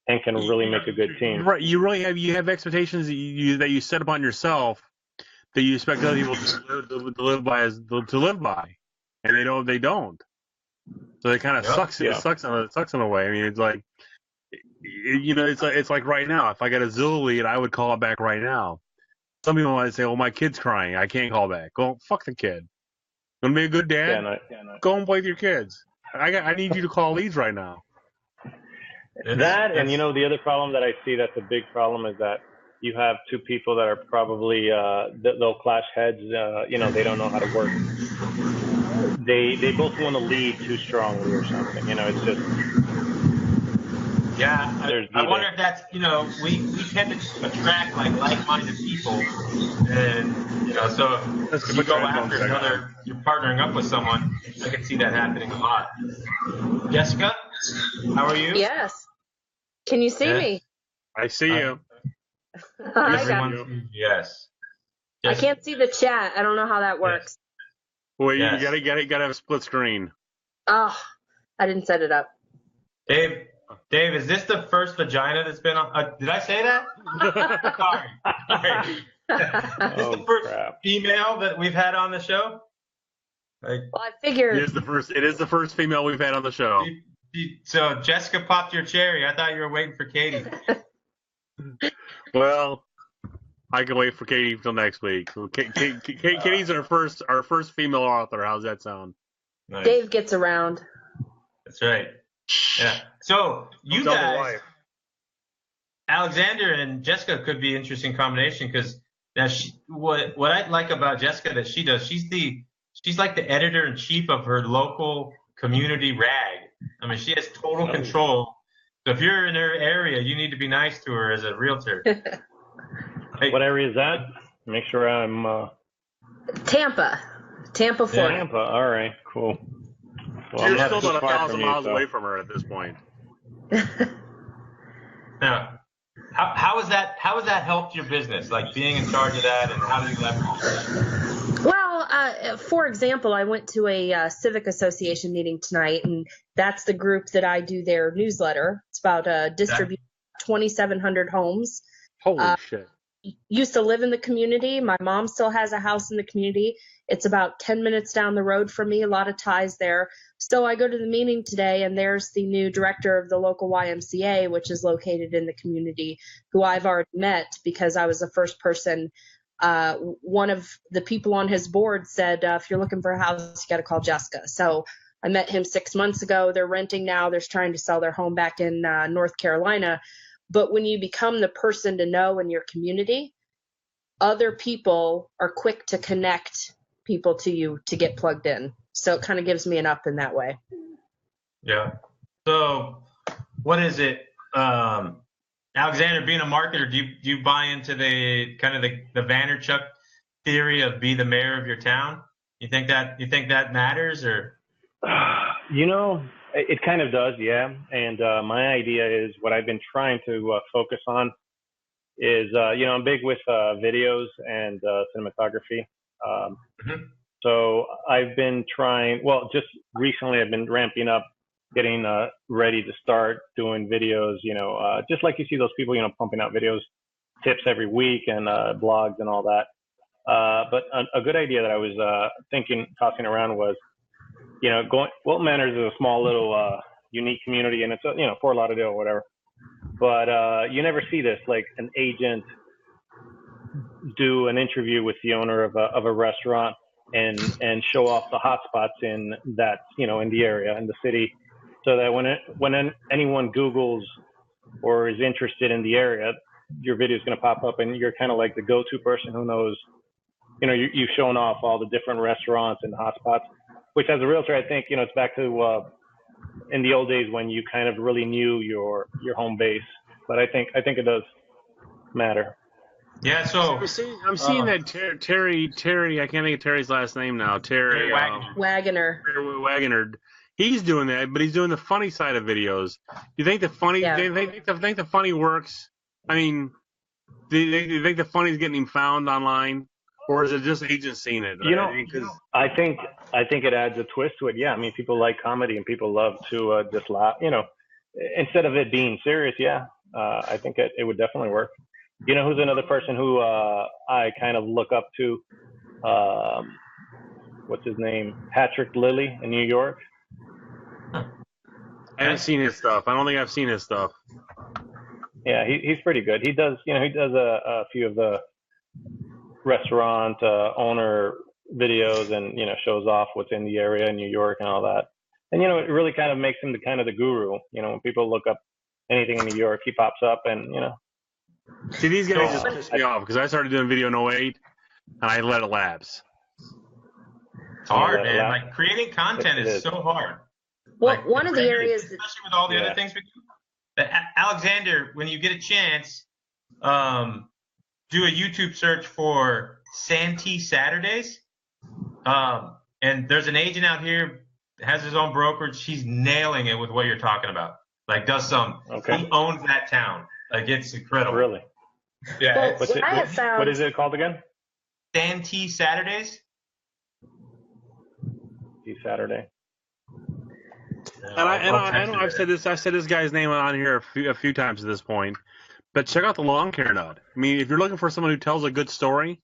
and can really make a good team. Right. You have expectations that you set upon yourself that you expect other people to live by, and they don't. So it kind of sucks. Yeah. It sucks in a way. I mean, it's like, it's like right now. If I got a Zillow lead, I would call it back right now. Some people might say, "Well, my kid's crying. I can't call back." Well, fuck the kid. Want to be a good dad? Go and play with your kids. I need you to call leads right now. And the other problem that I see that's a big problem is that you have two people that are probably they'll clash heads. They don't know how to work. They both want to lead too strongly or something. It's just. Yeah, I wonder if that's, we tend to attract like-minded people, and so if you go after you're partnering up with someone, I can see that happening a lot. Jessica, how are you? Yes. Can you see me? I see you. I got you. Yes. I can't see the chat. I don't know how that works. Well, you gotta have a split screen. Oh, I didn't set it up. Dave, is this the first vagina that's been on? Did I say that? Sorry. Is this the first female that we've had on the show? Well, I figured It is the first female we've had on the show. So Jessica popped your cherry. I thought you were waiting for Katie. Well, I can wait for Katie until next week. Katie's our first female author. How's that sound? Nice. Dave gets around. That's right. Yeah. So you guys, Alexander and Jessica could be an interesting combination because now what I like about Jessica that she does, she's like the editor in chief of her local community rag. I mean, she has total control. So if you're in her area, you need to be nice to her as a realtor. Hey, what area is that? Make sure I'm. Tampa, Florida. Tampa. All right. Cool. Well, you're still about 1,000 miles away from her at this point. Now, how has that helped your business? Like being in charge of that, and how do you leverage that? Well, for example, I went to a civic association meeting tonight, and that's the group that I do their newsletter. It's about distributing 2,700 homes. Holy shit. Used to live in the community. My mom still has a house in the community. It's about 10 minutes down the road from me, a lot of ties there. So I go to the meeting today, and there's the new director of the local YMCA, which is located in the community, who I've already met because I was the first person. One of the people on his board said, if you're looking for a house, you got to call Jessica. So I met him 6 months ago. They're renting now. They're trying to sell their home back in North Carolina. But when you become the person to know in your community, other people are quick to connect people to you to get plugged in. So it kind of gives me an up in that way. Yeah. So what is it? Alexander, being a marketer, do you buy into the kind of the Vaynerchuk theory of be the mayor of your town? You think that matters, or? You know, it kind of does, yeah. And my idea is what I've been trying to focus on is, I'm big with videos and cinematography. So I've been trying, just recently I've been ramping up, getting ready to start doing videos, just like you see those people, pumping out videos, tips every week and blogs and all that. But a good idea that I was tossing around was, Wilton Manors is a small little unique community, and it's Fort Lauderdale or whatever. But you never see this, like an agent do an interview with the owner of a restaurant and show off the hot spots in that, in the area, in the city, so that when anyone Googles or is interested in the area, your video is going to pop up, and you're kind of like the go-to person who knows, you've shown off all the different restaurants and hot spots, which as a realtor, I think, it's back to in the old days when you kind of really knew your home base. But I think it does matter. Yeah, so I'm seeing that Terry, I can't think of Terry's last name now. Terry Wagoner. Wagoner. He's doing that, but he's doing the funny side of videos. Do you think the funny? Yeah. Do you think the funny works? I mean, do you think the funny's getting him found online, or is it just agents seeing it? I think it adds a twist to it. Yeah, I mean, people like comedy and people love to just laugh. Instead of it being serious. Yeah, I think it would definitely work. You know who's another person who I kind of look up to? What's his name? Patrick Lilly in New York. I haven't seen his stuff. I don't think I've seen his stuff. Yeah, he's pretty good. He does a few of the restaurant owner videos and shows off what's in the area in New York and all that. And it really kind of makes him the guru. When people look up anything in New York, he pops up and See, these guys just piss me off because I started doing video in 08 and I let it lapse. It's hard, man. Like creating content is so hard. Well, one of the areas, especially with all the other things we do. Alexander, when you get a chance, do a YouTube search for Santee Saturdays. And there's an agent out here that has his own brokerage. He's nailing it with what you're talking about. Like, he owns that town. Like, it's incredible. Really? Yeah. Well, what is it called again? Santee Saturdays. Saturday. I know I've said this. I said this guy's name on here a few times at this point. But check out the lawn care nut. I mean, if you're looking for someone who tells a good story,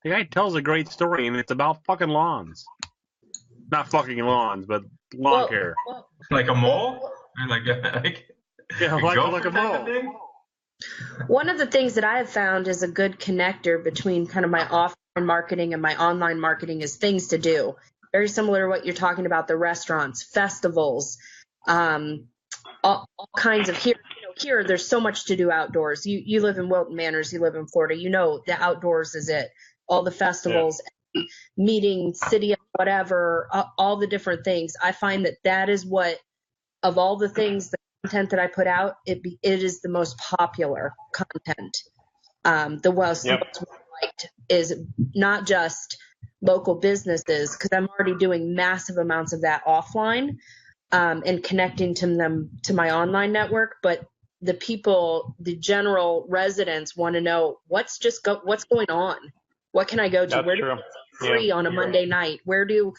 the guy tells a great story, and it's about fucking lawns. Not fucking lawns, but lawn care. Like a mole? Like a mole. One of the things that I have found is a good connector between kind of my offline marketing and my online marketing is things to do. Very similar to what you're talking about, the restaurants, festivals, all kinds of here there's so much to do outdoors. You live in Wilton Manors, you live in Florida, you know the outdoors is it. All the festivals, meetings, city, whatever, all the different things. I find that is what, of all the things, the content that I put out, it is the most popular content. The most liked is not just local businesses, because I'm already doing massive amounts of that offline and connecting to them to my online network, but the people, the general residents want to know what's going on. What can I go to? That's Where do true. free on a Monday night? Where do,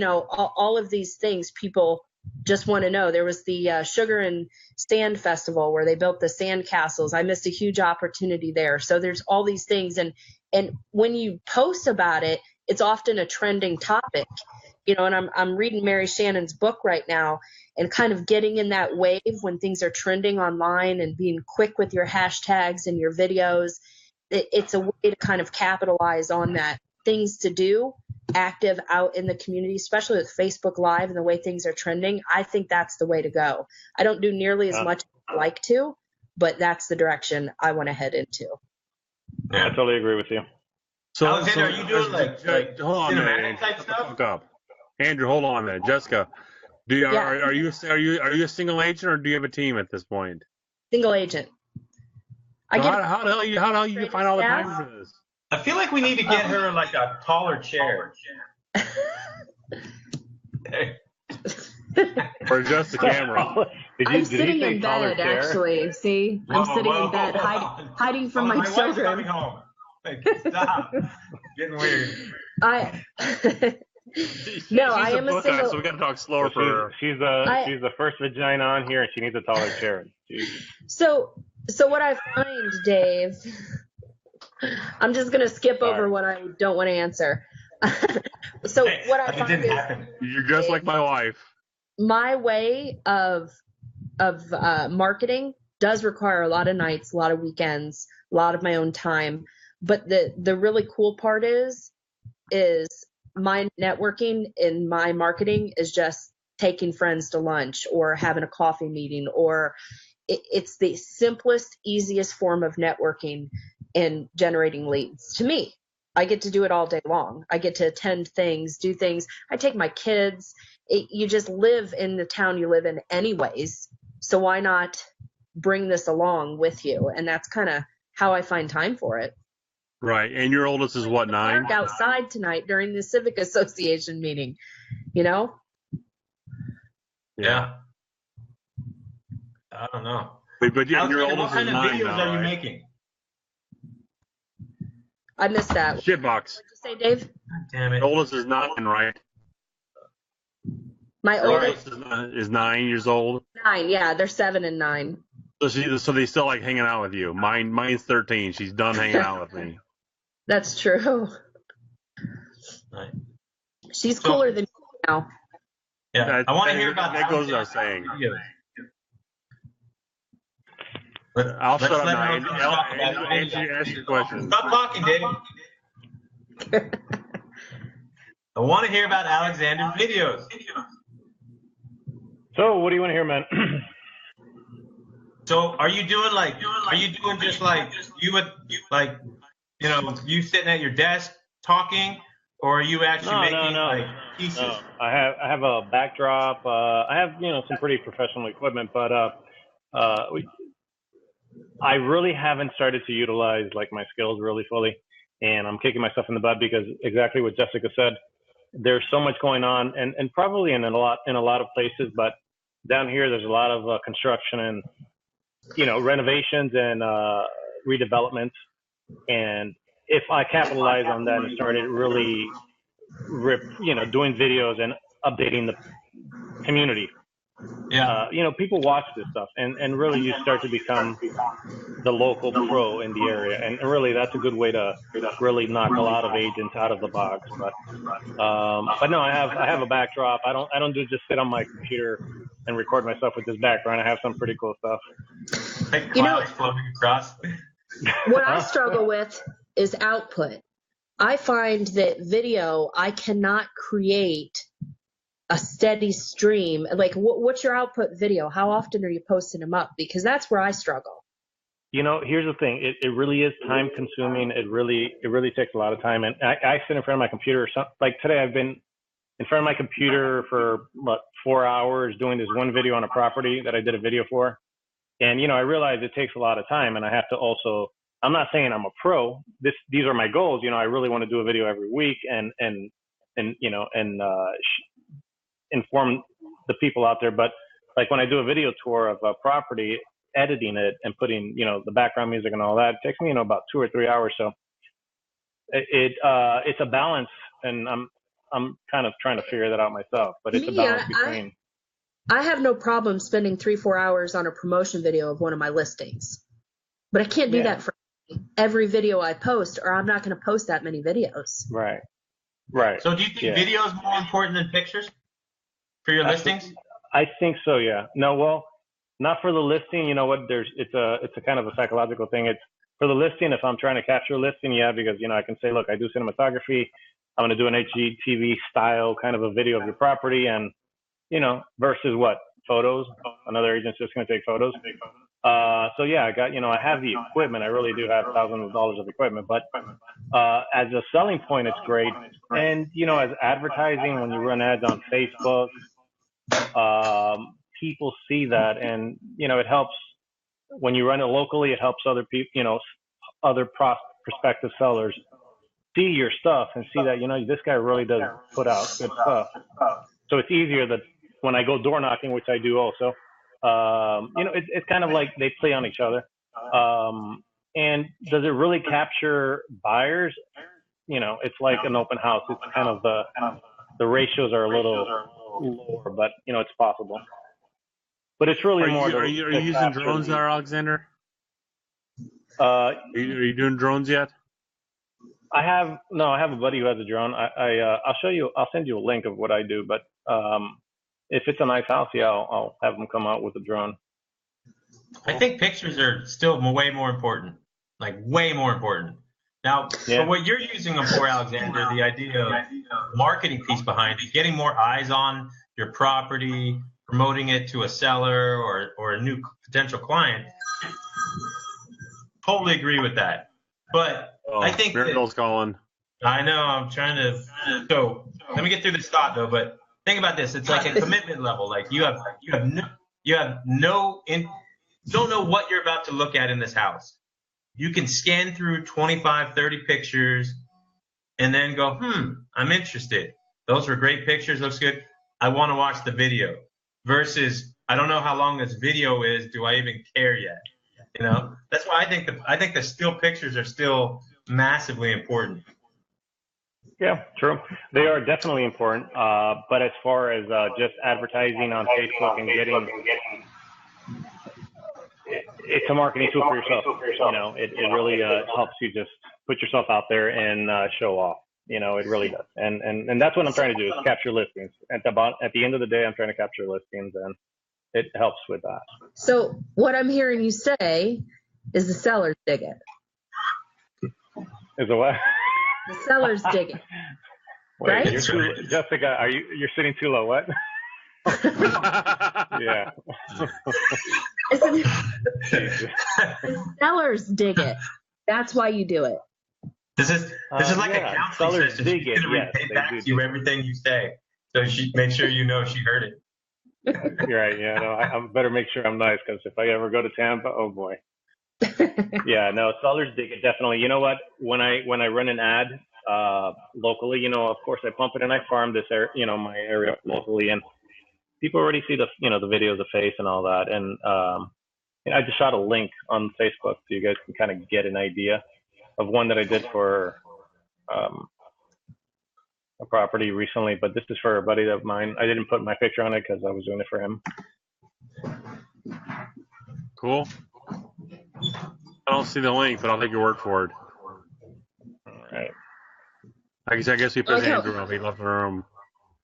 all of these things people just want to know. There was the Sugar and Sand Festival where they built the sand castles. I missed a huge opportunity there. So there's all these things. And when you post about it, it's often a trending topic, and I'm reading Mary Shannon's book right now and kind of getting in that wave when things are trending online and being quick with your hashtags and your videos. It's a way to kind of capitalize on that. Things to do, active out in the community, especially with Facebook Live and the way things are trending. I think that's the way to go. I don't do nearly as much as I'd like to, but that's the direction I want to head into. Yeah, I totally agree with you. So, Alexander, are you doing hold on a minute, cinematic type stuff? Up. Andrew, hold on a minute. Jessica, are you a single agent or do you have a team at this point? Single agent. How the hell you find all the time for this? I feel like we need to get her like a taller chair. Or just the camera. I'm sitting in bed, actually. See? I'm sitting in bed, hiding from my wife's children. coming home. Like, stop. Getting weird. I am a single. So we got to talk slower for her. She's the first vagina on here, and she needs a taller chair. So what I find, Dave, I'm just gonna skip over what I don't want to answer. What I find is you're just like my wife. My way of marketing does require a lot of nights, a lot of weekends, a lot of my own time. But the really cool part is my networking and my marketing is just taking friends to lunch or having a coffee meeting, or it's the simplest, easiest form of networking and generating leads. To me, I get to do it all day long. I get to attend things, do things. I take my kids. You just live in the town you live in anyways. So why not bring this along with you? And that's kind of how I find time for it. Right. And your oldest is what, 9? Outside tonight during the Civic Association meeting, Yeah. I don't know. But your oldest what kind is of 9 videos now, are you right? making? I missed that. Shitbox. What'd you say, Dave? God damn it. Your oldest is 9, right? My oldest is 9 years old. 9. Yeah, they're 7 and 9. So they still like hanging out with you. Mine's 13. She's done hanging out with me. That's true. Right. She's cooler than me now. Yeah, I want to hear about that. Goes without saying. I'll shut up now. Answer your question. Stop talking, Dave. I want to hear about Alexander's videos. So, what do you want to hear, man? So, are you doing just like you would like, you sitting at your desk talking, or are you actually making like pieces? No. I have a backdrop. I have some pretty professional equipment, but I really haven't started to utilize like my skills really fully, and I'm kicking myself in the butt because exactly what Jessica said. There's so much going on, and probably in a lot of places, but down here there's a lot of construction and renovations and redevelopments. And if I capitalize on that and started really doing videos and updating the community, Yeah. People watch this stuff, and really you start to become the local pro in the area, and really that's a good way to really knock a lot of agents out of the box. But no, I have a backdrop. I don't just sit on my computer and record myself with this background. I have some pretty cool stuff. Like clouds floating across. What I struggle with is output. I find that video, I cannot create a steady stream. Like, what's your output video? How often are you posting them up? Because that's where I struggle. Here's the thing. It really is time consuming. It really takes a lot of time. And I sit in front of my computer. Like today, I've been in front of my computer for 4 hours doing this one video on a property that I did a video for. And, I realize it takes a lot of time, and I have to also, I'm not saying I'm a pro. These are my goals. I really want to do a video every week and inform the people out there. But like when I do a video tour of a property, editing it and putting, the background music and all that, it takes me, about 2 or 3 hours. So it's a balance, and I'm kind of trying to figure that out myself, but it's a balance between. I have no problem spending 3-4 hours on a promotion video of one of my listings, but I can't do that for every video I post, or I'm not going to post that many videos. Right. So do you think video is more important than pictures for your listings? I think so. Yeah. No, well, not for the listing. You know what? It's a kind of a psychological thing. It's for the listing. If I'm trying to capture a listing, because I can say, look, I do cinematography. I'm going to do an HGTV style kind of a video of your property, and versus what? Photos. Another agent's just going to take photos. So yeah, I have the equipment. I really do have thousands of dollars of equipment, but as a selling point, it's great. And as advertising, when you run ads on Facebook, people see that, and it helps when you run it locally. It helps other people, other prospective sellers see your stuff and see that this guy really does put out good stuff. So it's easier that when I go door knocking, which I do also, it's kind of like they play on each other. And does it really capture buyers? It's like an open house. It's kind of the ratios are a little lower, but it's possible. But it's really more. Are you using drones there, Alexander? Are you doing drones yet? I have a buddy who has a drone. I'll show you. I'll send you a link of what I do. But if it's a nice house, I'll have them come out with a drone. I think pictures are still way more important. Like way more important. Now, for what you're using them for, Alexander, the idea of marketing piece behind it, getting more eyes on your property, promoting it to a seller or a new potential client. Totally agree with that. But I think Miracle's calling. I know. I'm trying to. So let me get through this thought though. But think about this. It's like a commitment level. Like don't know what you're about to look at in this house. You can scan through 25, 30 pictures and then go, I'm interested. Those were great pictures. Looks good. I want to watch the video. Versus, I don't know how long this video is. Do I even care yet? That's why I think the still pictures are still massively important. Yeah, true. They are definitely important. But as far as just advertising on Facebook and getting, it's a marketing tool for yourself. It really helps you just put yourself out there and show off. It really does. And that's what I'm trying to do is capture listings. At the end of the day, I'm trying to capture listings, and it helps with that. So what I'm hearing you say is the sellers dig it. Is a what? The sellers dig it. Wait, right? Jessica, you're sitting too low. What? Yeah. The sellers dig it. That's why you do it. This is like a counseling session. She's going to repay back to you everything you say. So she make sure she heard it. You're right. Yeah, no, I better make sure I'm nice, because if I ever go to Tampa, oh boy. Yeah, no, sellers dig it definitely. You know what? When I run an ad locally, of course I pump it and I farm this area, my area locally, and people already see the the video of the face and all that. And I just shot a link on Facebook so you guys can kind of get an idea of one that I did for a a property recently, but this is for a buddy of mine. I didn't put my picture on it because I was doing it for him. Cool. I don't see the link, but I'll take your word for it. All right. I guess we pissed Okay. Andrew off. He left the room.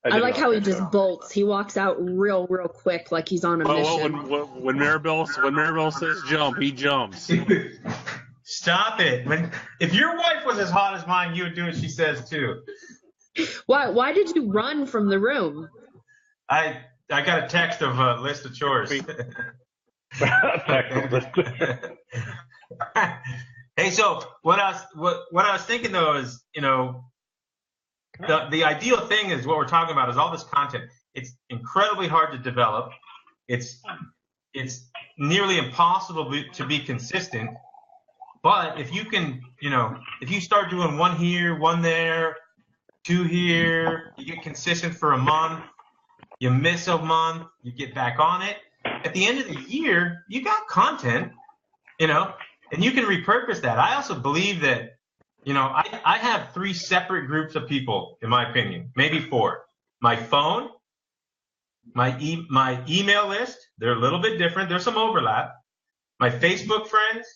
I like how he just bolts. He walks out real quick, like he's on a mission. When Maribel says jump, he jumps. Stop it. If your wife was as hot as mine, you would do what she says too. Why did you run from the room? I got a text of a list of chores. Hey, so what I was thinking though is, the ideal thing is what we're talking about is all this content. It's incredibly hard to develop. It's nearly impossible to be consistent. But if you can, if you start doing one here, one there, two here, you get consistent for a month, you miss a month, you get back on it. At the end of the year, you got content, and you can repurpose that. I also believe that, I have 3 separate groups of people, in my opinion, maybe 4. My phone, my email list, they're a little bit different. There's some overlap. My Facebook friends,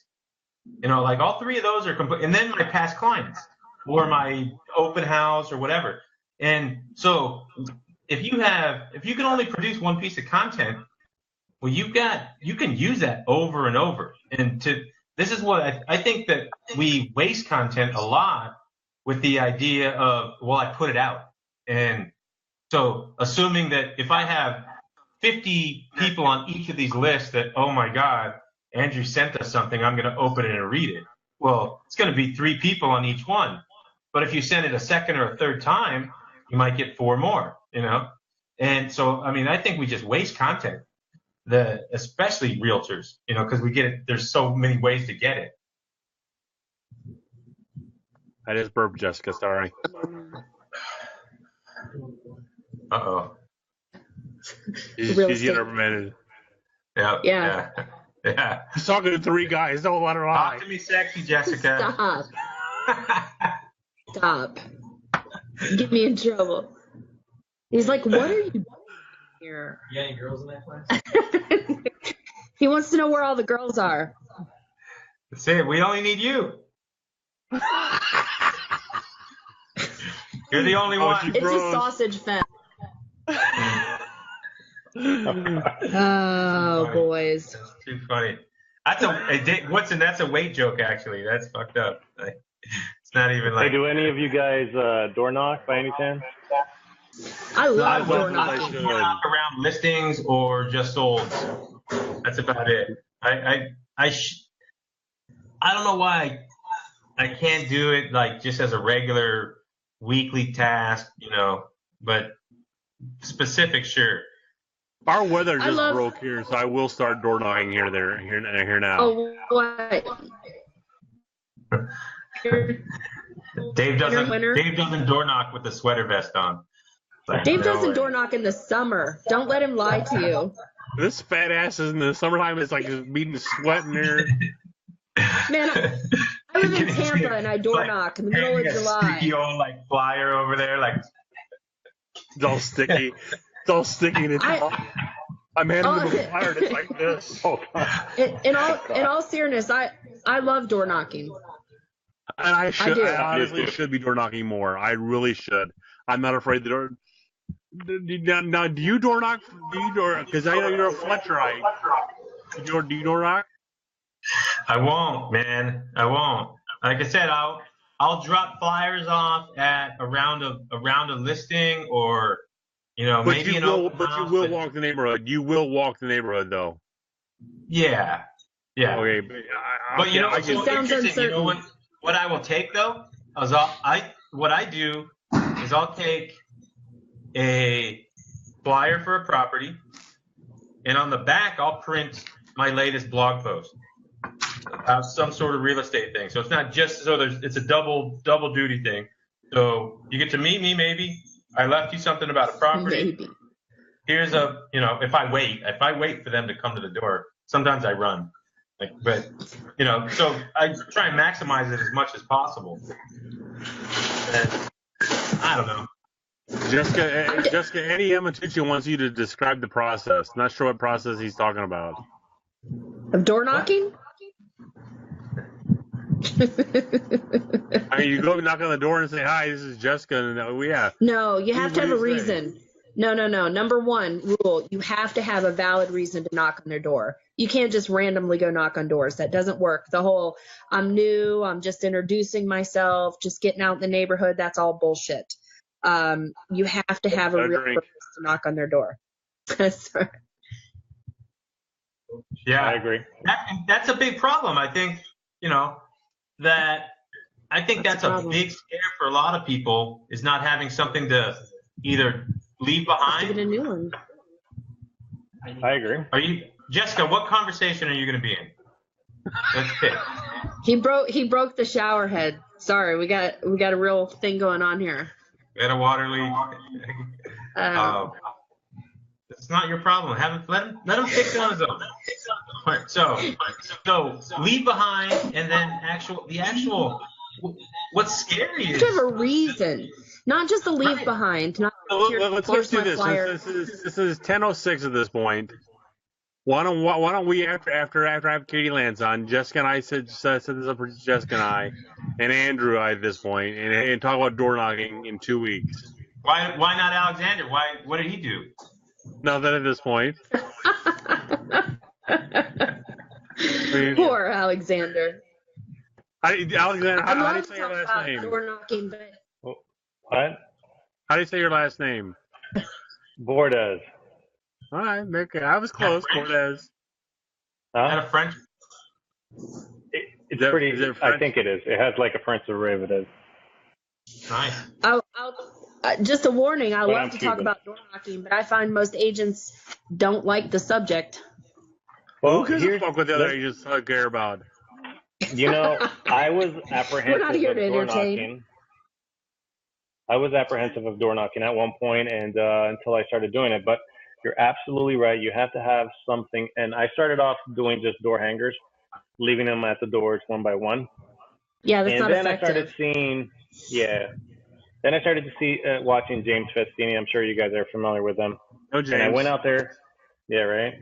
like all 3 of those are complete. And then my past clients or my open house or whatever. And so if you can only produce one piece of content, well, you can use that over and over. And this is what I think that we waste content a lot with the idea of, well, I put it out. And so assuming that if I have 50 people on each of these lists that, oh my God, Andrew sent us something, I'm going to open it and read it. Well, it's going to be 3 people on each one. But if you send it a second or a third time, you might get 4 more, And so, I think we just waste content. Especially realtors, because we get it. There's so many ways to get it. I just burped, Jessica. Sorry. Uh-oh. She's getting reprimanded. Yeah. He's talking to 3 guys. Don't let her lie. Talk to me sexy, Jessica. Stop. Get me in trouble. He's like, what are you doing here? You got any girls in that class? He wants to know where all the girls are. That's it. We only need you. You're the only one. It's a sausage fest. Oh, boys. That's too funny. Woodson, that's a weight joke, actually. That's fucked up. It's not even like. Hey, do any of you guys door knock by any chance? I love door knocking. Door knock around listings or just sold. That's about it. I don't know why I can't do it like just as a regular weekly task, but specific, sure. Our weather just broke here, so I will start door knocking here now. Oh, what? Dave doesn't door knock with the sweater vest on. Dave doesn't door knock in the summer. Don't let him lie to you. This fat ass is in the summertime. It's like just beating sweat in there. Man, I live in Tampa and I door knock in the middle of July. Sticky old flyer over there, It's all sticky. It's all sticky. And I'm handing him a flyer and it's like this. In all seriousness, I love door knocking. And I honestly should be door knocking more. I really should. I'm not afraid the door. Now, do you door knock? Because I know you're a Fletcherite. Do you door knock? I won't, man. I won't. Like I said, I'll drop flyers off at around a listing, or maybe an open house. But you will walk the neighborhood. You will walk the neighborhood, though. Yeah. Okay, but sounds uncertain. What I will take though is what I do is I'll take a flyer for a property, and on the back I'll print my latest blog post about some sort of real estate thing. So it's not just it's a double duty thing. So you get to meet me, maybe. I left you something about a property. Maybe. Here's if I wait for them to come to the door, sometimes I run. So I try and maximize it as much as possible. And I don't know. Jessica, Eddie Amatucci wants you to describe the process. Not sure what process he's talking about. Of door knocking? I mean, you go knock on the door and say, "Hi, this is Jessica." And yeah. No, you have to have a What do you say? reason. No. Number one rule, you have to have a valid reason to knock on their door. You can't just randomly go knock on doors. That doesn't work. The whole, I'm new, I'm just introducing myself, just getting out in the neighborhood, that's all bullshit. You have to have a real purpose to knock on their door. Sorry. Yeah, I agree. That's a big problem. I think, that's a big scare for a lot of people, is not having something to either leave behind. Give it a new one. I agree. Jessica, what conversation are you going to be in? Let's pick. He broke the shower head. Sorry, we got a real thing going on here. We had a water leak. It's not your problem. Let him fix it on his own. Right, so leave behind, and then what's scary is You have a reason, not just the leave behind. Not Let's do this. This is 10:06 at this point. Why don't we after I have Katie Lance on, Jessica and I set this up for Jessica and I, and Andrew at this point, and talk about door knocking in 2 weeks. Why not Alexander? What did he do? Nothing at this point. Poor Alexander. Alexander, how do you love say your talking last about name? door knocking, but What? How do you say your last name? Bordes. All right, I was close. Cortez. Is that a French? It's pretty. Is it French? I think it is. It has like a French derivative. Nice. just a warning. I But love I'm to talk Cuban. about door knocking, but I find most agents don't like the subject. Well, Who gives a here's fuck what the other agents care about? I was apprehensive We're not here of to door entertain. knocking. I was apprehensive of door knocking at one point, and until I started doing it. But you're absolutely right. You have to have something. And I started off doing just door hangers, leaving them at the doors one by one. Yeah, that's And not then effective. I started seeing, Then I started to see, watching James Festini. I'm sure you guys are familiar with him. No, James. And I went out there. Yeah, right.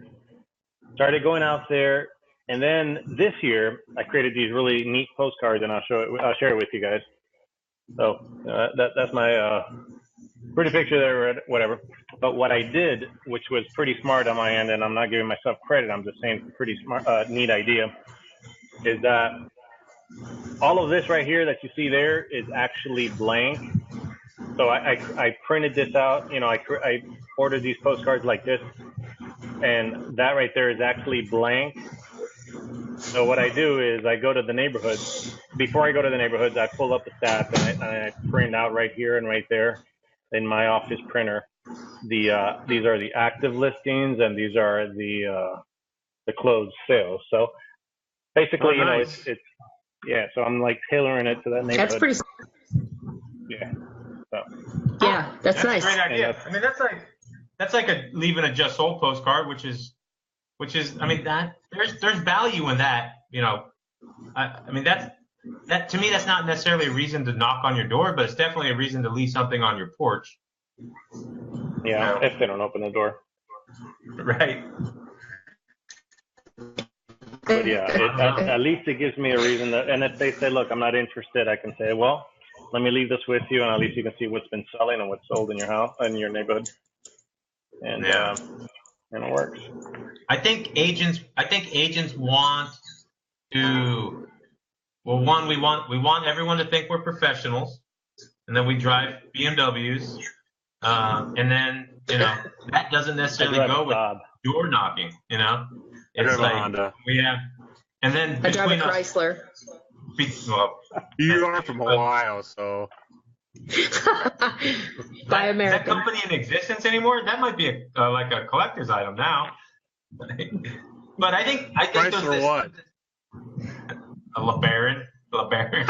Started going out there, and then this year I created these really neat postcards, and I'll share it with you guys. So that's my pretty picture there, or whatever. But what I did, which was pretty smart on my end, and I'm not giving myself credit, I'm just saying pretty smart, neat idea, is that all of this right here that you see there is actually blank. So I printed this out. I ordered these postcards like this, and that right there is actually blank. So what I do is I go to the neighborhoods. Before I go to the neighborhoods, I pull up the stats and I print out right here and right there in my office printer. These are the active listings, and these are the closed sales. So basically, nice. it's So I'm like tailoring it to that neighborhood. That's pretty. Yeah. So. Yeah, that's nice. A great idea. I mean, that's like leaving a just sold postcard, which is. I mean, that there's value in that. I mean, that to me, that's not necessarily a reason to knock on your door, but it's definitely a reason to leave something on your porch. Yeah, if they don't open the door. Right. But yeah, at least it gives me a reason and if they say, look, I'm not interested, I can say, well, let me leave this with you, and at least you can see what's been selling and what's sold in your house, in your neighborhood. And and it works. I think agents want to. Well, one, we want everyone to think we're professionals, and then we drive BMWs, and then that doesn't necessarily go with door knocking. It's like Honda. we have, and then I drive a between us, Chrysler. You are from Ohio, so. Buy Is that American. company in existence anymore? That might be like a collector's item now. But I think Chrysler what? A LeBaron. LeBaron.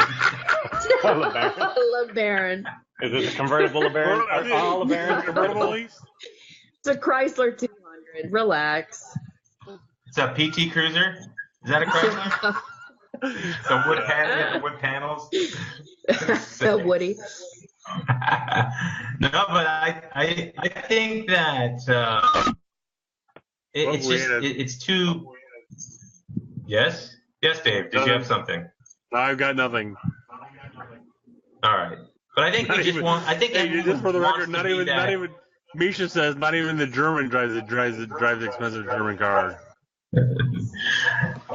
Is it a convertible LeBaron? Are all LeBarons convertible? lease? It's a Chrysler 200. Relax. It's a PT Cruiser. Is that a Chrysler? The wood panels. So Woody. No, but I think that it's just it's too. Yes, yes, Dave. Did you have something? I've got nothing. All right, but I think Not we just even- want. I think Hey, everyone just for the wants record, to not be even, that. not even. Misha says not even the German drives the expensive German car.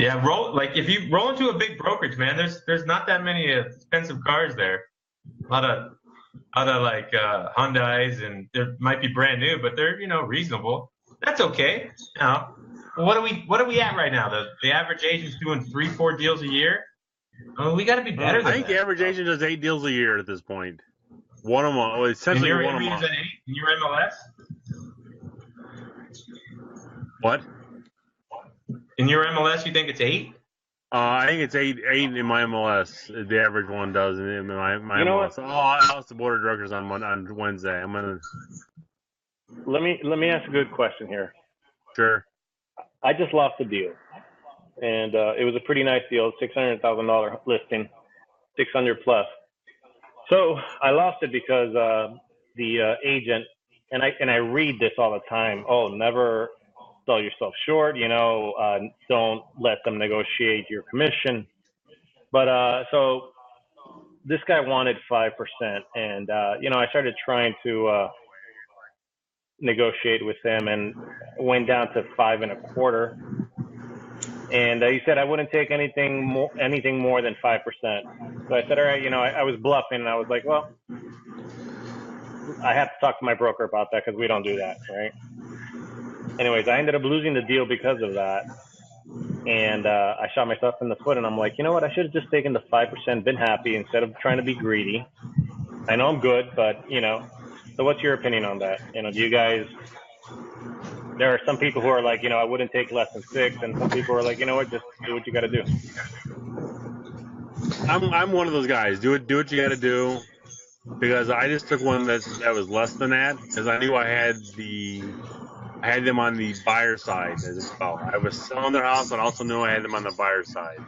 Yeah, like if you roll into a big brokerage, man, there's not that many expensive cars there. A lot of like Hyundais, and they might be brand new, but they're reasonable. That's okay. What are we at right now? The average agent's doing 3-4 deals a year. I mean, we got to be better I than think that. the average agent does 8 deals a year at this point. One a month. Well, In essentially your one a area, month. is that 8? In your MLS? What? In your MLS, you think it's 8? I think it's 8 in my MLS. The average one does in my You know MLS. Oh, I lost the board of directors on Wednesday. I'm gonna. Let me ask a good question here. Sure. I just lost a deal, and it was a pretty nice deal, $600,000 listing, 600 plus. So I lost it because the agent, and I read this all the time. Oh, never sell yourself short. Don't let them negotiate your commission. But so this guy wanted 5%, and I started trying to negotiate with him, and went down to 5.25. And he said I wouldn't take anything more than 5%. So I said, all right, I was bluffing, and I was like, well, I have to talk to my broker about that because we don't do that, right? Anyways, I ended up losing the deal because of that. And I shot myself in the foot, and I'm like, you know what? I should have just taken the 5%, been happy instead of trying to be greedy. I know I'm good, but, so what's your opinion on that? Do you guys, there are some people who are like, I wouldn't take less than 6, and some people are like, you know what, just do what you got to do. I'm one of those guys. Do what you got to do, because I just took one that was less than that because I knew I had them on the buyer side as well. I was selling their house, and also knew I had them on the buyer side.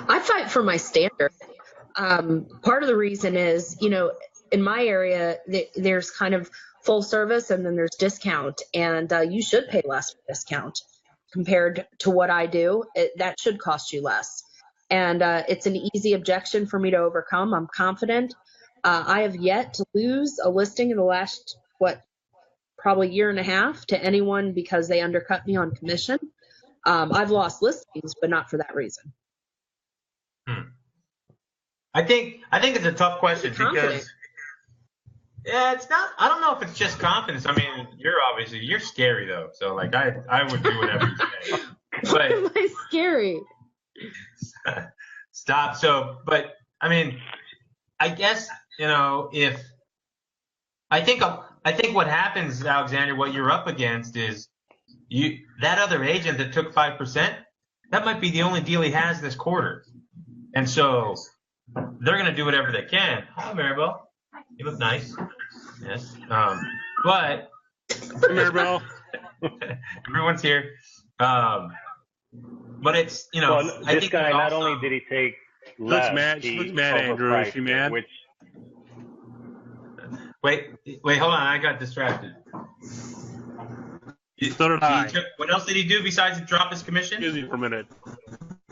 I fight for my standard. Part of the reason is, in my area, there's kind of full service and then there's discount, and you should pay less for discount compared to what I do. That should cost you less. And it's an easy objection for me to overcome. I'm confident. I have yet to lose a listing in the last, probably year and a half to anyone because they undercut me on commission. I've lost listings, but not for that reason. I think it's a tough question because it's not. I don't know if it's just confidence. I mean, you're scary though. So like I would do whatever you say. Why am I scary? Stop. So, but I mean, I guess if I think what happens, Alexander, what you're up against is that other agent that took 5%. That might be the only deal he has this quarter, and so they're going to do whatever they can. Hi, Maribel. You look nice. Yes. But Maribel. Everyone's here. But it's Well, I this think guy not also, only did he take less, She looks mad, Andrew. Is she mad? Wait, hold on. I got distracted. So did I. What else did he do besides drop his commission? Excuse me for a minute.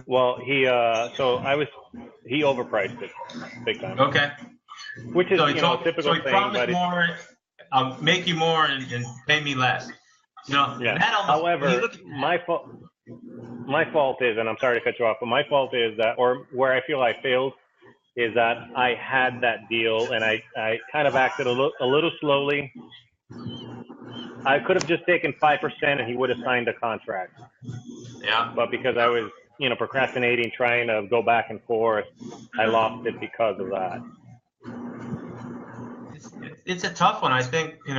Well, he overpriced it big time. Okay. Which is typical so he thing. promised But more, I'll make you more and pay me less. Yeah. That almost, However, my fault is, and I'm sorry to cut you off, but my fault is that, or where I feel I failed, is that I had that deal and I kind of acted a little slowly. I could have just taken 5% and he would have signed a contract. Yeah. But because I was, procrastinating, trying to go back and forth, I lost it because of that. It's a tough one. I think you've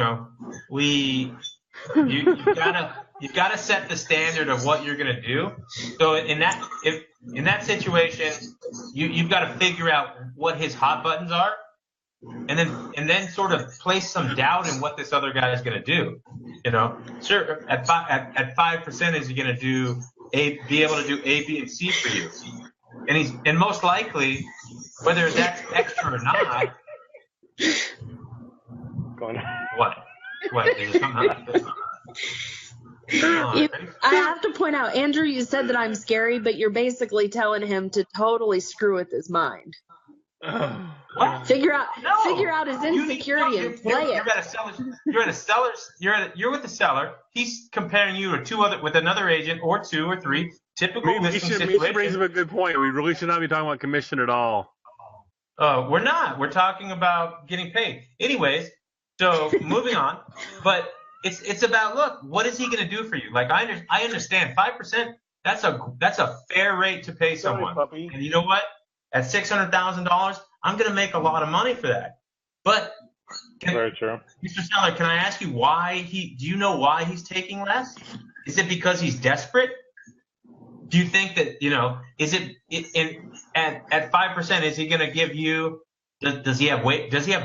gotta set the standard of what you're gonna do. So in that situation, you've got to figure out what his hot buttons are, and then sort of place some doubt in what this other guy is gonna do. Sure, at 5%, is he gonna be able to do A, B, and C for you? and most likely, whether that's extra or not. Going. What? Is there something? I have to point out, Andrew, you said that I'm scary, but you're basically telling him to totally screw with his mind. What? Figure out his insecurity and play it. You're with the seller. He's comparing you to with another agent or two or three. Typical listing situation. He brings up a good point. We really should not be talking about commission at all. We're not. We're talking about getting paid. Anyways, so moving on. But it's about, look, what is he going to do for you? Like, I understand 5%. That's a fair rate to pay someone. Puppy. And you know what? At $600,000, I'm going to make a lot of money for that. But Very true. Mr. Seller, can I ask you do you know why he's taking less? Is it because he's desperate? Do you think that, is it at 5%, is he going to give you, does he have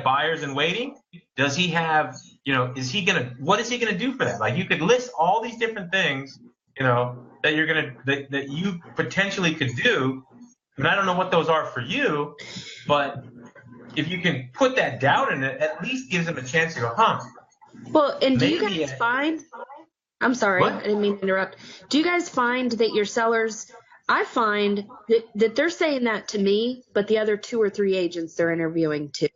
buyers in waiting? Does he have, what is he going to do for that? Like, you could list all these different things, that you potentially could do. And I don't know what those are for you, but if you can put that doubt in it, at least gives them a chance to go, Well, and do you guys find, I'm sorry, What? I didn't mean to interrupt. Do you guys find that your sellers, I find that they're saying that to me, but the other 2 or 3 agents they're interviewing too.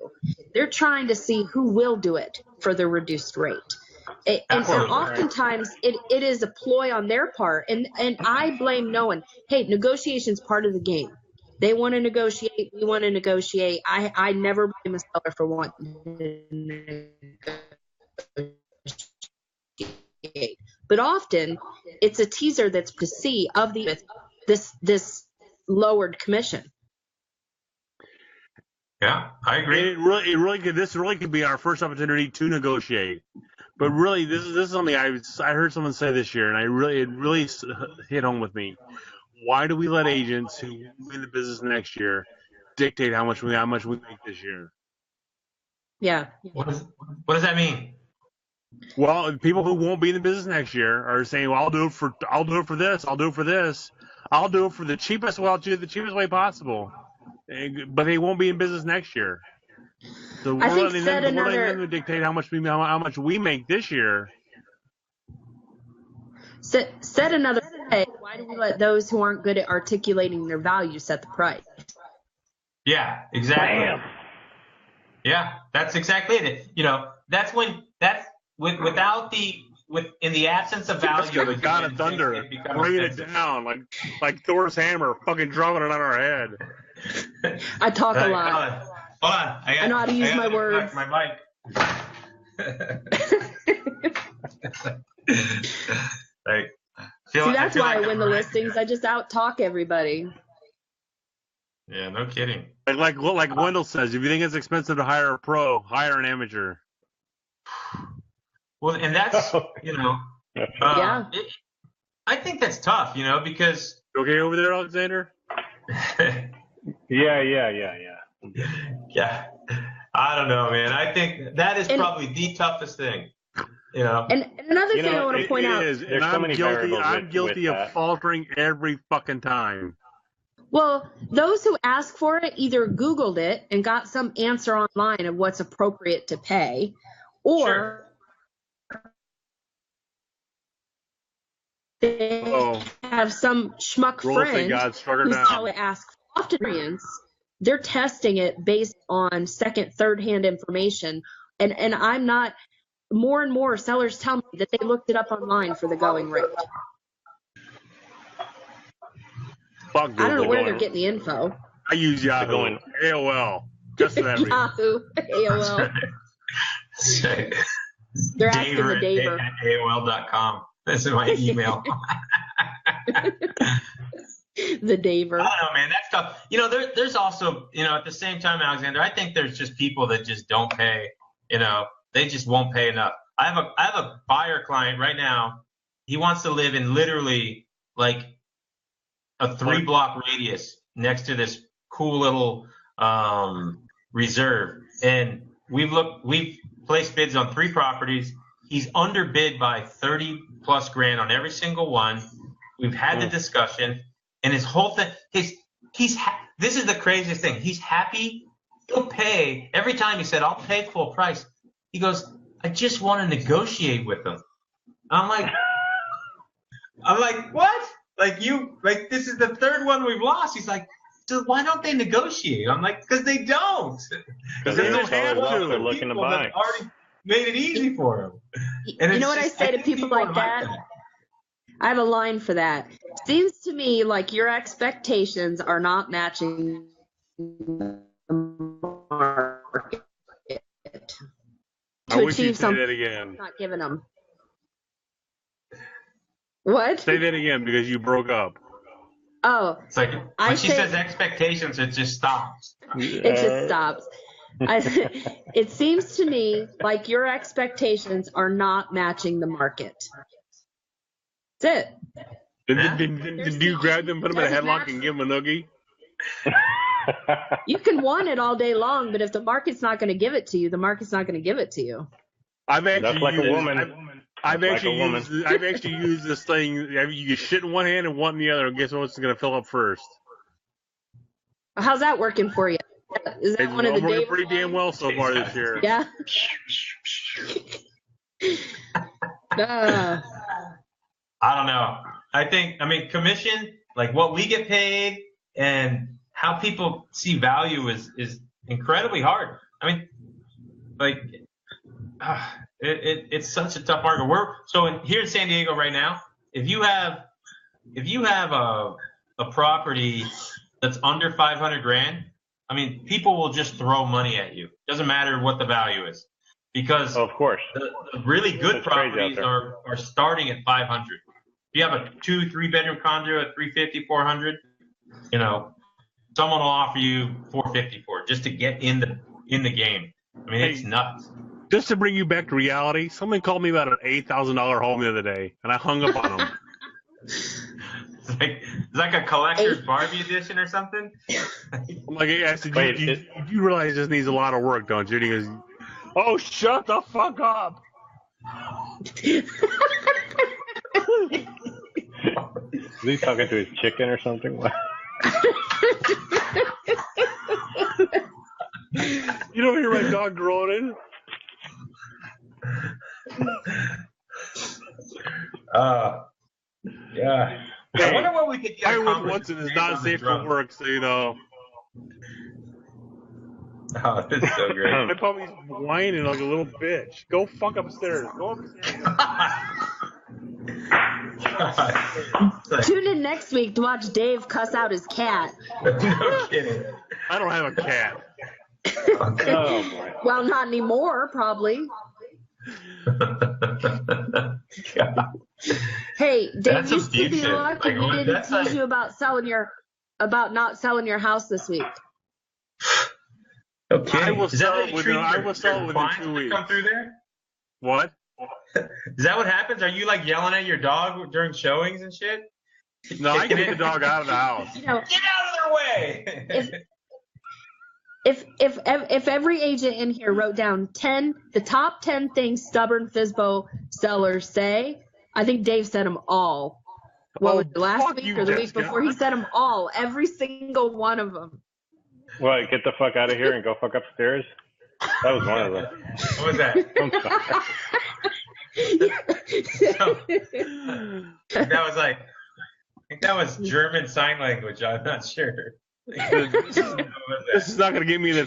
They're trying to see who will do it for the reduced rate. And oftentimes it is a ploy on their part. And I blame no one. Hey, negotiation's part of the game. They want to negotiate. We want to negotiate. I never blame a seller for wanting to negotiate. But often it's a teaser that's to see of this lowered commission. Yeah, I agree. This really could be our first opportunity to negotiate. But really, this is something I heard someone say this year, and it really hit home with me. Why do we let agents who will be in the business next year dictate how much we make this year? Yeah. What does that mean? Well, people who won't be in the business next year are saying, "Well, I'll do it for this. I'll do it for this. I'll do it for the cheapest. Well, I'll do it the cheapest way possible." But they won't be in business next year. So we're letting them dictate how much we make this year. Said another way, why do we let those who aren't good at articulating their value set the price? Yeah, exactly. Bam. Yeah, that's exactly it. In the absence of value, The God of Thunder, bringing it down like Thor's hammer, fucking dropping it on our head. I talk a lot. Hold on. I know how to use my words. My mic. Right. See, that's why I win the listings. I just out-talk everybody. Yeah, no kidding. Like Wendell says, if you think it's expensive to hire a pro, hire an amateur. Well, and that's, Yeah. I think that's tough, because. You okay over there, Alexander? Yeah. Yeah. I don't know, man. I think that is probably the toughest thing. And another thing I want to point out. There's so many variables I'm guilty with of that. faltering every fucking time. Well, those who ask for it either Googled it and got some answer online of what's appropriate to pay, or they have some schmuck friend who's telling ask often experience. They're testing it based on second, third-hand information, and I'm not. More and more sellers tell me that they looked it up online for the going rate. I don't know where they're getting the info. I use Yahoo, AOL, just for that reason. Yahoo, AOL. They're asking the Daver. At AOL.com. That's my email. The Daver. I don't know, man. That's tough. There's also, at the same time, Alexander, I think there's just people that just don't pay. They just won't pay enough. I have a buyer client right now. He wants to live in literally like a 3-block radius next to this cool little reserve. And we've placed bids on 3 properties. He's underbid by 30+ grand on every single one. We've had the discussion, and his whole thing, this is the craziest thing. He's happy. He'll pay every time. He said, "I'll pay full price." He goes, "I just want to negotiate with them." I'm like, what? Like this is the third one we've lost. He's like, so why don't they negotiate? I'm like, because they don't. Because they don't have have to. They're looking to buy. Already made it easy for them. And you know what I say to people like that? I have a line for that. Seems to me like your expectations are not matching the market I to wish you'd achieve say something that again. not giving them. What? Say that again because you broke up. Oh, It's like when she says expectations, it just stops. it just stops. It seems to me like your expectations are not matching the market. That's it. Did you grab them, put them in a headlock, and give them a noogie? You can want it all day long, but if the market's not going to give it to you, the market's not going to give it to you. I've That's actually like used, a woman. I've actually used this thing. You get shit in one hand and one in the other. And guess what's going to fill up first? How's that working for you? Is that one of the working Dave pretty damn well so far this year. Yeah. I don't know. I mean, commission, like what we get paid and how people see value is incredibly hard. I mean, like, it's such a tough market. Here in San Diego right now, if you have a property that's under 500 grand, I mean, people will just throw money at you. Doesn't matter what the value is, because Of course. the really good It's crazy properties out there. are starting at 500. If you have a 2-3 bedroom condo at 350, 400, someone will offer you 450 for it just to get in the game. I mean, it's nuts. Just to bring you back to reality, someone called me about an $8,000 home the other day, and I hung up on them. It's like a collector's Barbie edition or something. I'm like, I said, Wait, you realize this needs a lot of work, don't you? And he goes, "Oh, shut the fuck up." Is he talking to his chicken or something? You don't hear my dog groaning? Yeah. Hey, I wonder what we could get. I with Woodson is not safe for work, so you know. Oh, this is so great. My puppy's whining like a little bitch. Go fuck upstairs. Go upstairs. Tune in next week to watch Dave cuss out his cat. No kidding. I don't have a cat. Oh, boy. Well, not anymore, probably. Hey, Dave, That's you some should be deep shit. lucky Like, we didn't that's tease like- you about not selling your house this week. Okay. I will Is that sell how it you within- treat I your- will sell it your within clients 2 when they weeks. Come through there? What? Is that what happens? Are you like yelling at your dog during showings and shit? No, I Kicking get the it? dog out of the house. You know, Get out of their way! if every agent in here wrote down the top 10 things stubborn FSBO sellers say, I think Dave said them all. What was it, last fuck week you, or the week Jessica. before? He said them all, every single one of them. Well, get the fuck out of here and go fuck upstairs. That was one of them. What was that? I'm sorry. That was like, I think that was German sign language. I'm not sure. This is not going to get me in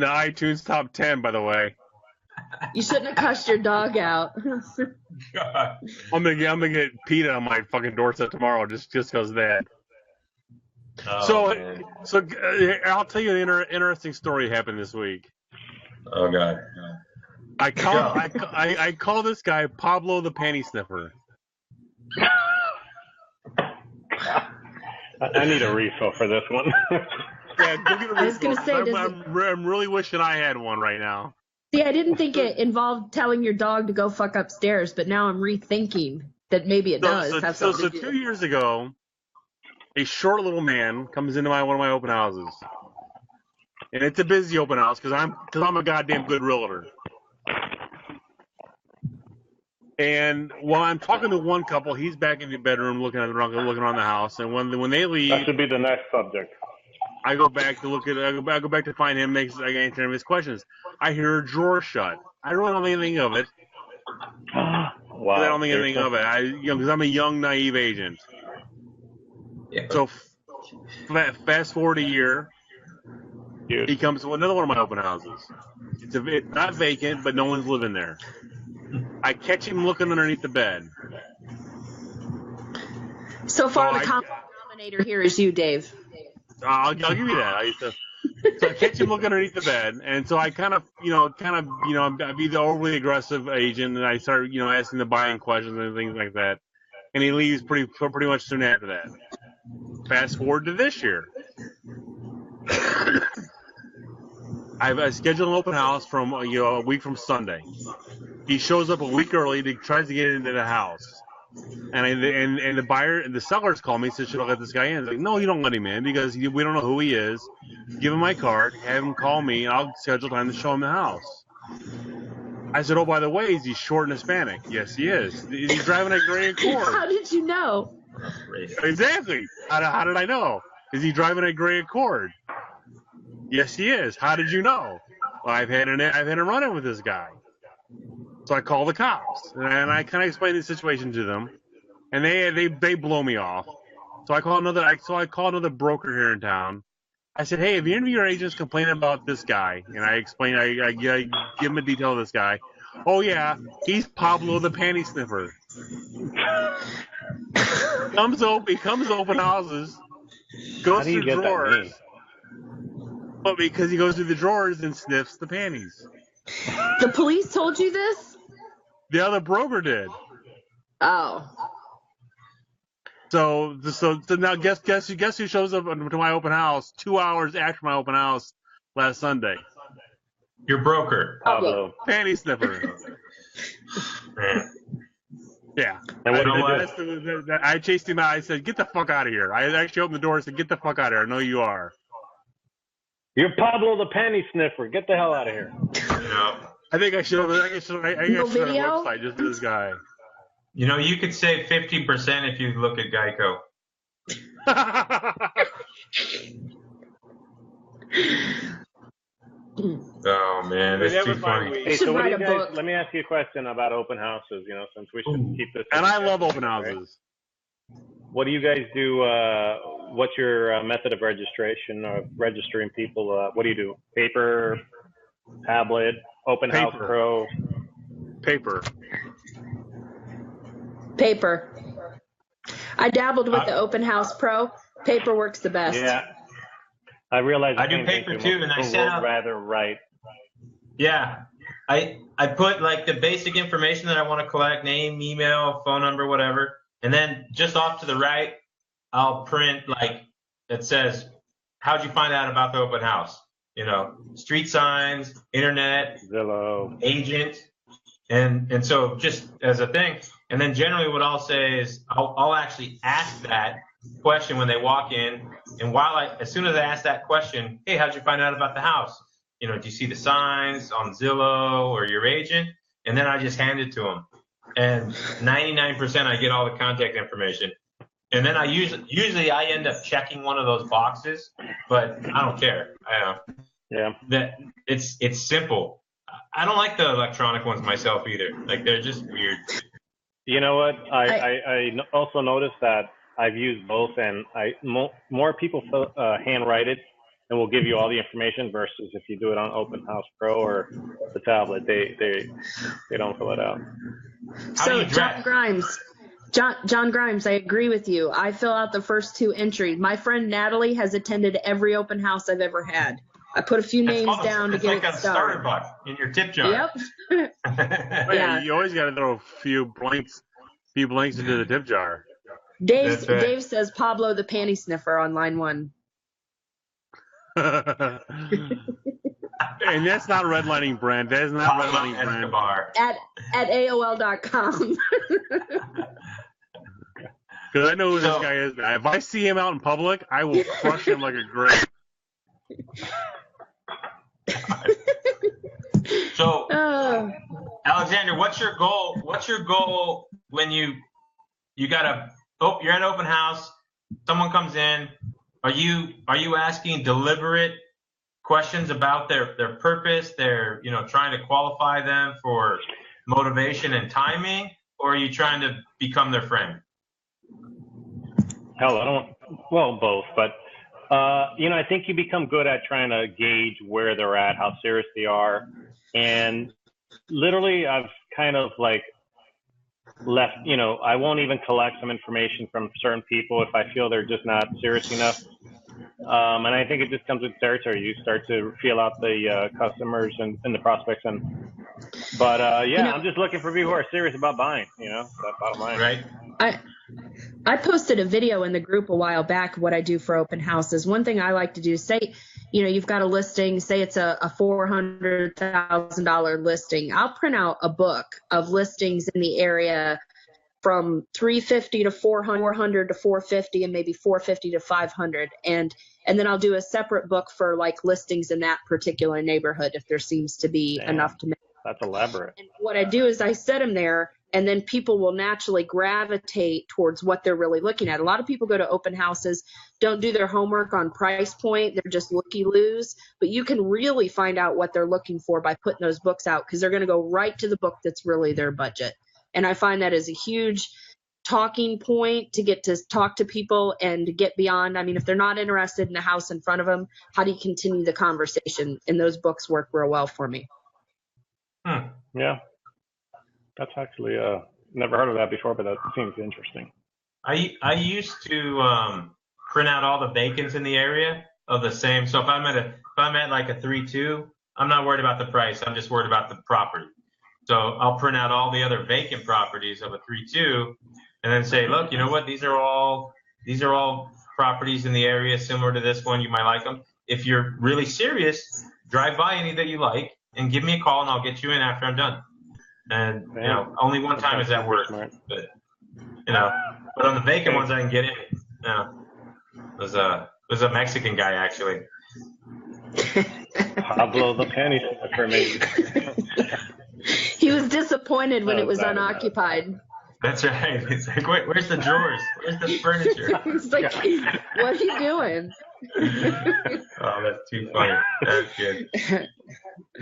the iTunes top 10, by the way. You shouldn't have cussed your dog out. God. I'm gonna get PETA on my fucking doorstep tomorrow just because of that. Oh, man. So I'll tell you an interesting story happened this week. Oh God. I call this guy Pablo the Panty Sniffer. I need a refill for this one. Yeah, go get a I was gonna refill, 'cause say, I'm really wishing I had one right now. See, I didn't think it involved telling your dog to go fuck upstairs, but now I'm rethinking that maybe it does have So something to do. 2 years ago, a short little man comes into one of my open houses, and it's a busy open house because I'm a goddamn good realtor. And while I'm talking to one couple, he's back in the bedroom looking around the house, and when they leave, That should be the next subject. I go back to look at. I go back to find him. I answer him his questions. I hear a drawer shut. I really don't think anything of it. Wow. I don't think anything of it. Because I'm a young, naive agent. Yeah. So fast forward a year, Dude. he comes to another one of my open houses. It's not vacant, but no one's living there. I catch him looking underneath the bed. So far, So the common denominator here is you, Dave. I'll give you that. So I catch him looking underneath the bed, and so I kind of, I'd be the overly aggressive agent, and I start, asking the buying questions and things like that. And he leaves pretty much soon after that. Fast forward to this year. I scheduled an open house from a week from Sunday. He shows up a week early. Tries to get into the house, and the buyer and the sellers call me and said, "Should I let this guy in?" It's like, no, you don't let him in because we don't know who he is. Give him my card, have him call me, and I'll schedule time to show him the house. I said, "Oh, by the way, is he short and Hispanic?" Yes, he is. Is he driving a gray Accord? How did you know? Exactly. How did I know? Is he driving a gray Accord? Yes, he is. How did you know? Well, I've had a run-in with this guy. So I call the cops, and I kind of explain the situation to them, and they blow me off. So I call another broker here in town. I said, "Hey, have any of your agents complained about this guy?" And I explain, I give him a detail of this guy. Oh yeah, he's Pablo the panty sniffer. He comes to open houses, goes through drawers. But because he goes through the drawers and sniffs the panties. The police told you this? The other broker did. Oh. So now guess who shows up to my open house 2 hours after my open house last Sunday? Your broker. Pablo. Panty sniffer. Yeah. And what did you do? I chased him out. I said, "Get the fuck out of here." I actually opened the door and said, "Get the fuck out of here. I know you are." You're Pablo the panty sniffer. Get the hell out of here. Yeah. I think I should have a video? website just for this guy. You could save 50% if you look at Geico. Oh man, that's too funny. Hey, so what do you Write a guys? book. Let me ask you a question about open houses. Since we should keep this. And I love open houses. What do you guys do? What's your method of registration or registering people? What do you do? Paper, tablet, Open House Paper. Pro. Paper. I dabbled with the Open House Pro. Paper works the best. Yeah, I realize. I do paper too, and I set up. Rather write. Yeah, I put like the basic information that I want to collect: name, email, phone number, whatever, and then just off to the right, I'll print like it says, "How'd you find out about the open house?" Street signs, internet, Zillow, agent, and so just as a thing. And then generally what I'll say is I'll actually ask that question when they walk in, and as soon as I ask that question, "Hey, how'd you find out about the house? Do you see the signs on Zillow or your agent?" And then I just hand it to them, and 99% I get all the contact information. And then I usually I end up checking one of those boxes, but I don't care. That it's simple. I don't like the electronic ones myself either. Like they're just weird. You know what? I also noticed that I've used both, and more people handwrite it and will give you all the information versus if you do it on Open House Pro or the tablet, they don't fill it out. So John Grimes, I agree with you. I fill out the first 2 entries. My friend Natalie has attended every open house I've ever had. I put a few names down to get it started. It's like a starter buck in your tip jar. Yep. Yeah. You always got to throw a few blanks into the tip jar. Dave says Pablo the panty sniffer on line 1. And that's not redlining, Brent. That is not redlining, Brent. At AOL.com. Because I know who this guy is. If I see him out in public, I will crush him like a grape. So, Alexander, what's your goal? What's your goal when you're at open house? Someone comes in. Are you asking deliberate questions about their purpose? They're trying to qualify them for motivation and timing, or are you trying to become their friend? Hell, well, both, but I think you become good at trying to gauge where they're at, how serious they are, and literally, I've kind of like left. I won't even collect some information from certain people if I feel they're just not serious enough. And I think it just comes with territory. You start to feel out the customers and the prospects, but I'm just looking for people who are serious about buying. That bottom line. Right. I posted a video in the group a while back what I do for open houses. One thing I like to do, say, you've got a listing, say it's a $400,000 listing. I'll print out a book of listings in the area from 350 to 400 to 450 and maybe 450 to 500. And then I'll do a separate book for like listings in that particular neighborhood if there seems to be enough to make. That's elaborate. And what I do is I set them there, and then people will naturally gravitate towards what they're really looking at. A lot of people go to open houses, don't do their homework on price point. They're just looky-loos. But you can really find out what they're looking for by putting those books out, because they're going to go right to the book that's really their budget. And I find that is a huge talking point to get to talk to people and to get beyond. I mean, if they're not interested in a house in front of them, how do you continue the conversation? And those books work real well for me. Yeah, that's actually never heard of that before, but that seems interesting. I used to print out all the vacants in the area of the same. So if I'm at like a 3-2, I'm not worried about the price. I'm just worried about the property. So I'll print out all the other vacant properties of a 3-2, and then say, look, you know what? These are all properties in the area similar to this one. You might like them. If you're really serious, drive by any that you like and give me a call, and I'll get you in after I'm done. And only one time is that work. But on the vacant ones I can get in. It was a Mexican guy actually. Pablo the penny for me. He was disappointed when it was unoccupied. That's right. It's like, where's the drawers? Where's the furniture? He's like, what are you doing? Oh, that's too funny. That's good.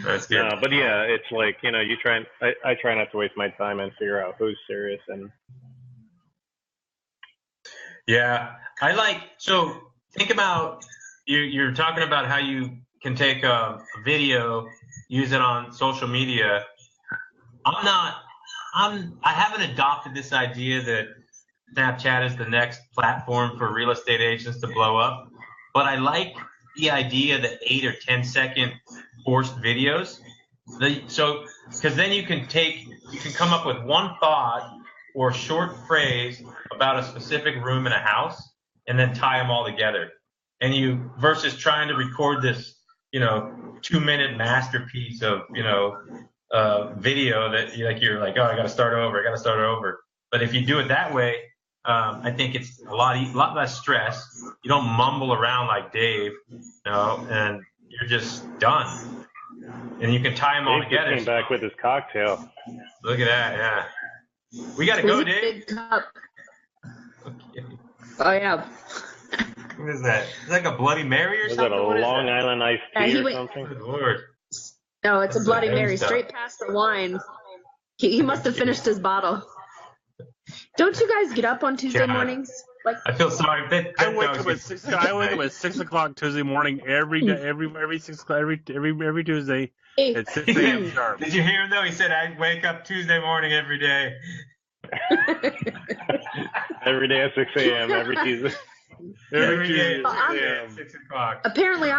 That's good. But yeah, it's like, you try and I try not to waste my time and figure out who's serious. And yeah, so think about, you're talking about how you can take a video, use it on social media. I haven't adopted this idea that Snapchat is the next platform for real estate agents to blow up, but I like the idea that 8 or 10 second forced videos. Because then you can come up with one thought or short phrase about a specific room in a house and then tie them all together. And versus trying to record this, 2-minute masterpiece of, video that you're like, oh, I got to start over. But if you do it that way, I think it's a lot less stress. You don't mumble around like Dave, and you're just done. And you can tie them all together. Dave came back with his cocktail. Look at that, yeah. We got to go, Dave. Big cup. Okay. Oh, yeah. What is that? It's like a Bloody Mary or something? Is that a Long Island iced tea or something? Good Lord. No, it's a Bloody Mary, straight past the wine. He must have finished his bottle. Don't you guys get up on Tuesday mornings? I feel sorry. I wake up at 6 o'clock Tuesday morning every day, every 6 o'clock every Tuesday at 6 a.m. sharp. Did you hear him though? He said I wake up Tuesday morning every day. Every day at 6 a.m. every Tuesday. Every day at 6 o'clock. Apparently,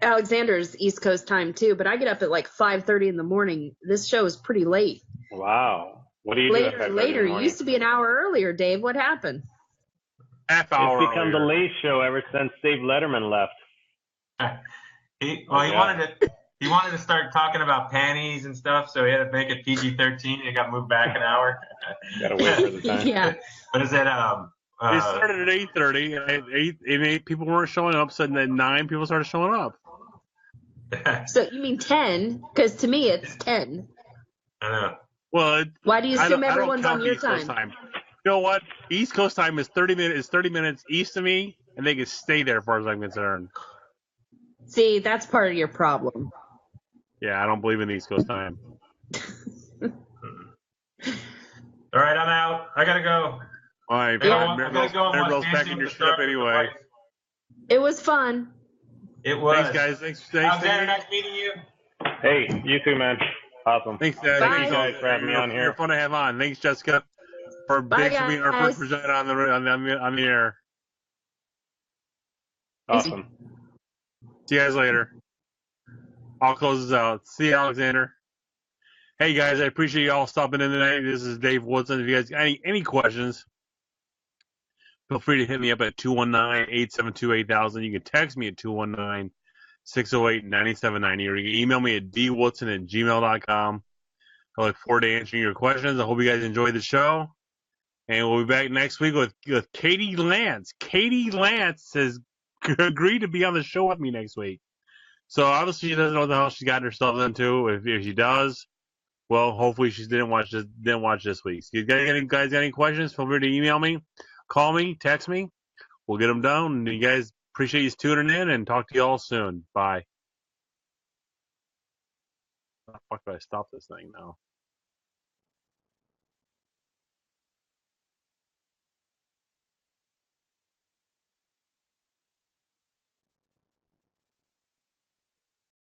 Alexander's East Coast time too, but I get up at like 5:30 in the morning. This show is pretty late. Wow. What do you do? Later. It used to be an hour earlier, Dave. What happened? Half hour. It's become the late show ever since Dave Letterman left. He wanted to start talking about panties and stuff, so he had to make it PG-13. It got moved back an hour. Gotta wait for the time. Yeah. What is it? It started at 8:30. At 8, people weren't showing up. So at 9, people started showing up. So you mean 10? Because to me, it's 10. I know. Well, why do you assume everyone's on your time? You know what? East Coast time is 30 minutes east of me, and they can stay there as far as I'm concerned. See, that's part of your problem. Yeah, I don't believe in the East Coast time. All right, I'm out. I gotta go. All right, Yeah. I gotta go and watch Mirabelle's Dancing packing with your the shit up Stars with my anyway. wife. It was fun. It was. Thanks, guys. Thanks. Alexander, nice meeting you. Hey, you too, man. Awesome. Thanks, Bye. Thank you guys for having me on You're here. fun to have on. Thanks, Jessica. Bye, Thanks for being our guys. first presenter on the air. Awesome. See you guys later. I'll close this out. See you, Alexander. Hey guys, I appreciate you all stopping in tonight. This is Dave Woodson. If you guys got any questions, feel free to hit me up at 219-872-8000. You can text me at 219-608-9790, or you can email me at dwoodson@gmail.com. I look forward to answering your questions. I hope you guys enjoyed the show. And we'll be back next week with Katie Lance. Katie Lance has agreed to be on the show with me next week. So obviously she doesn't know what the hell she got herself into. If she does, well, hopefully she didn't watch this week. So you guys got any questions? Feel free to email me, call me, text me. We'll get them done. And you guys, appreciate you tuning in, and talk to you all soon. Bye. How the fuck do I stop this thing now?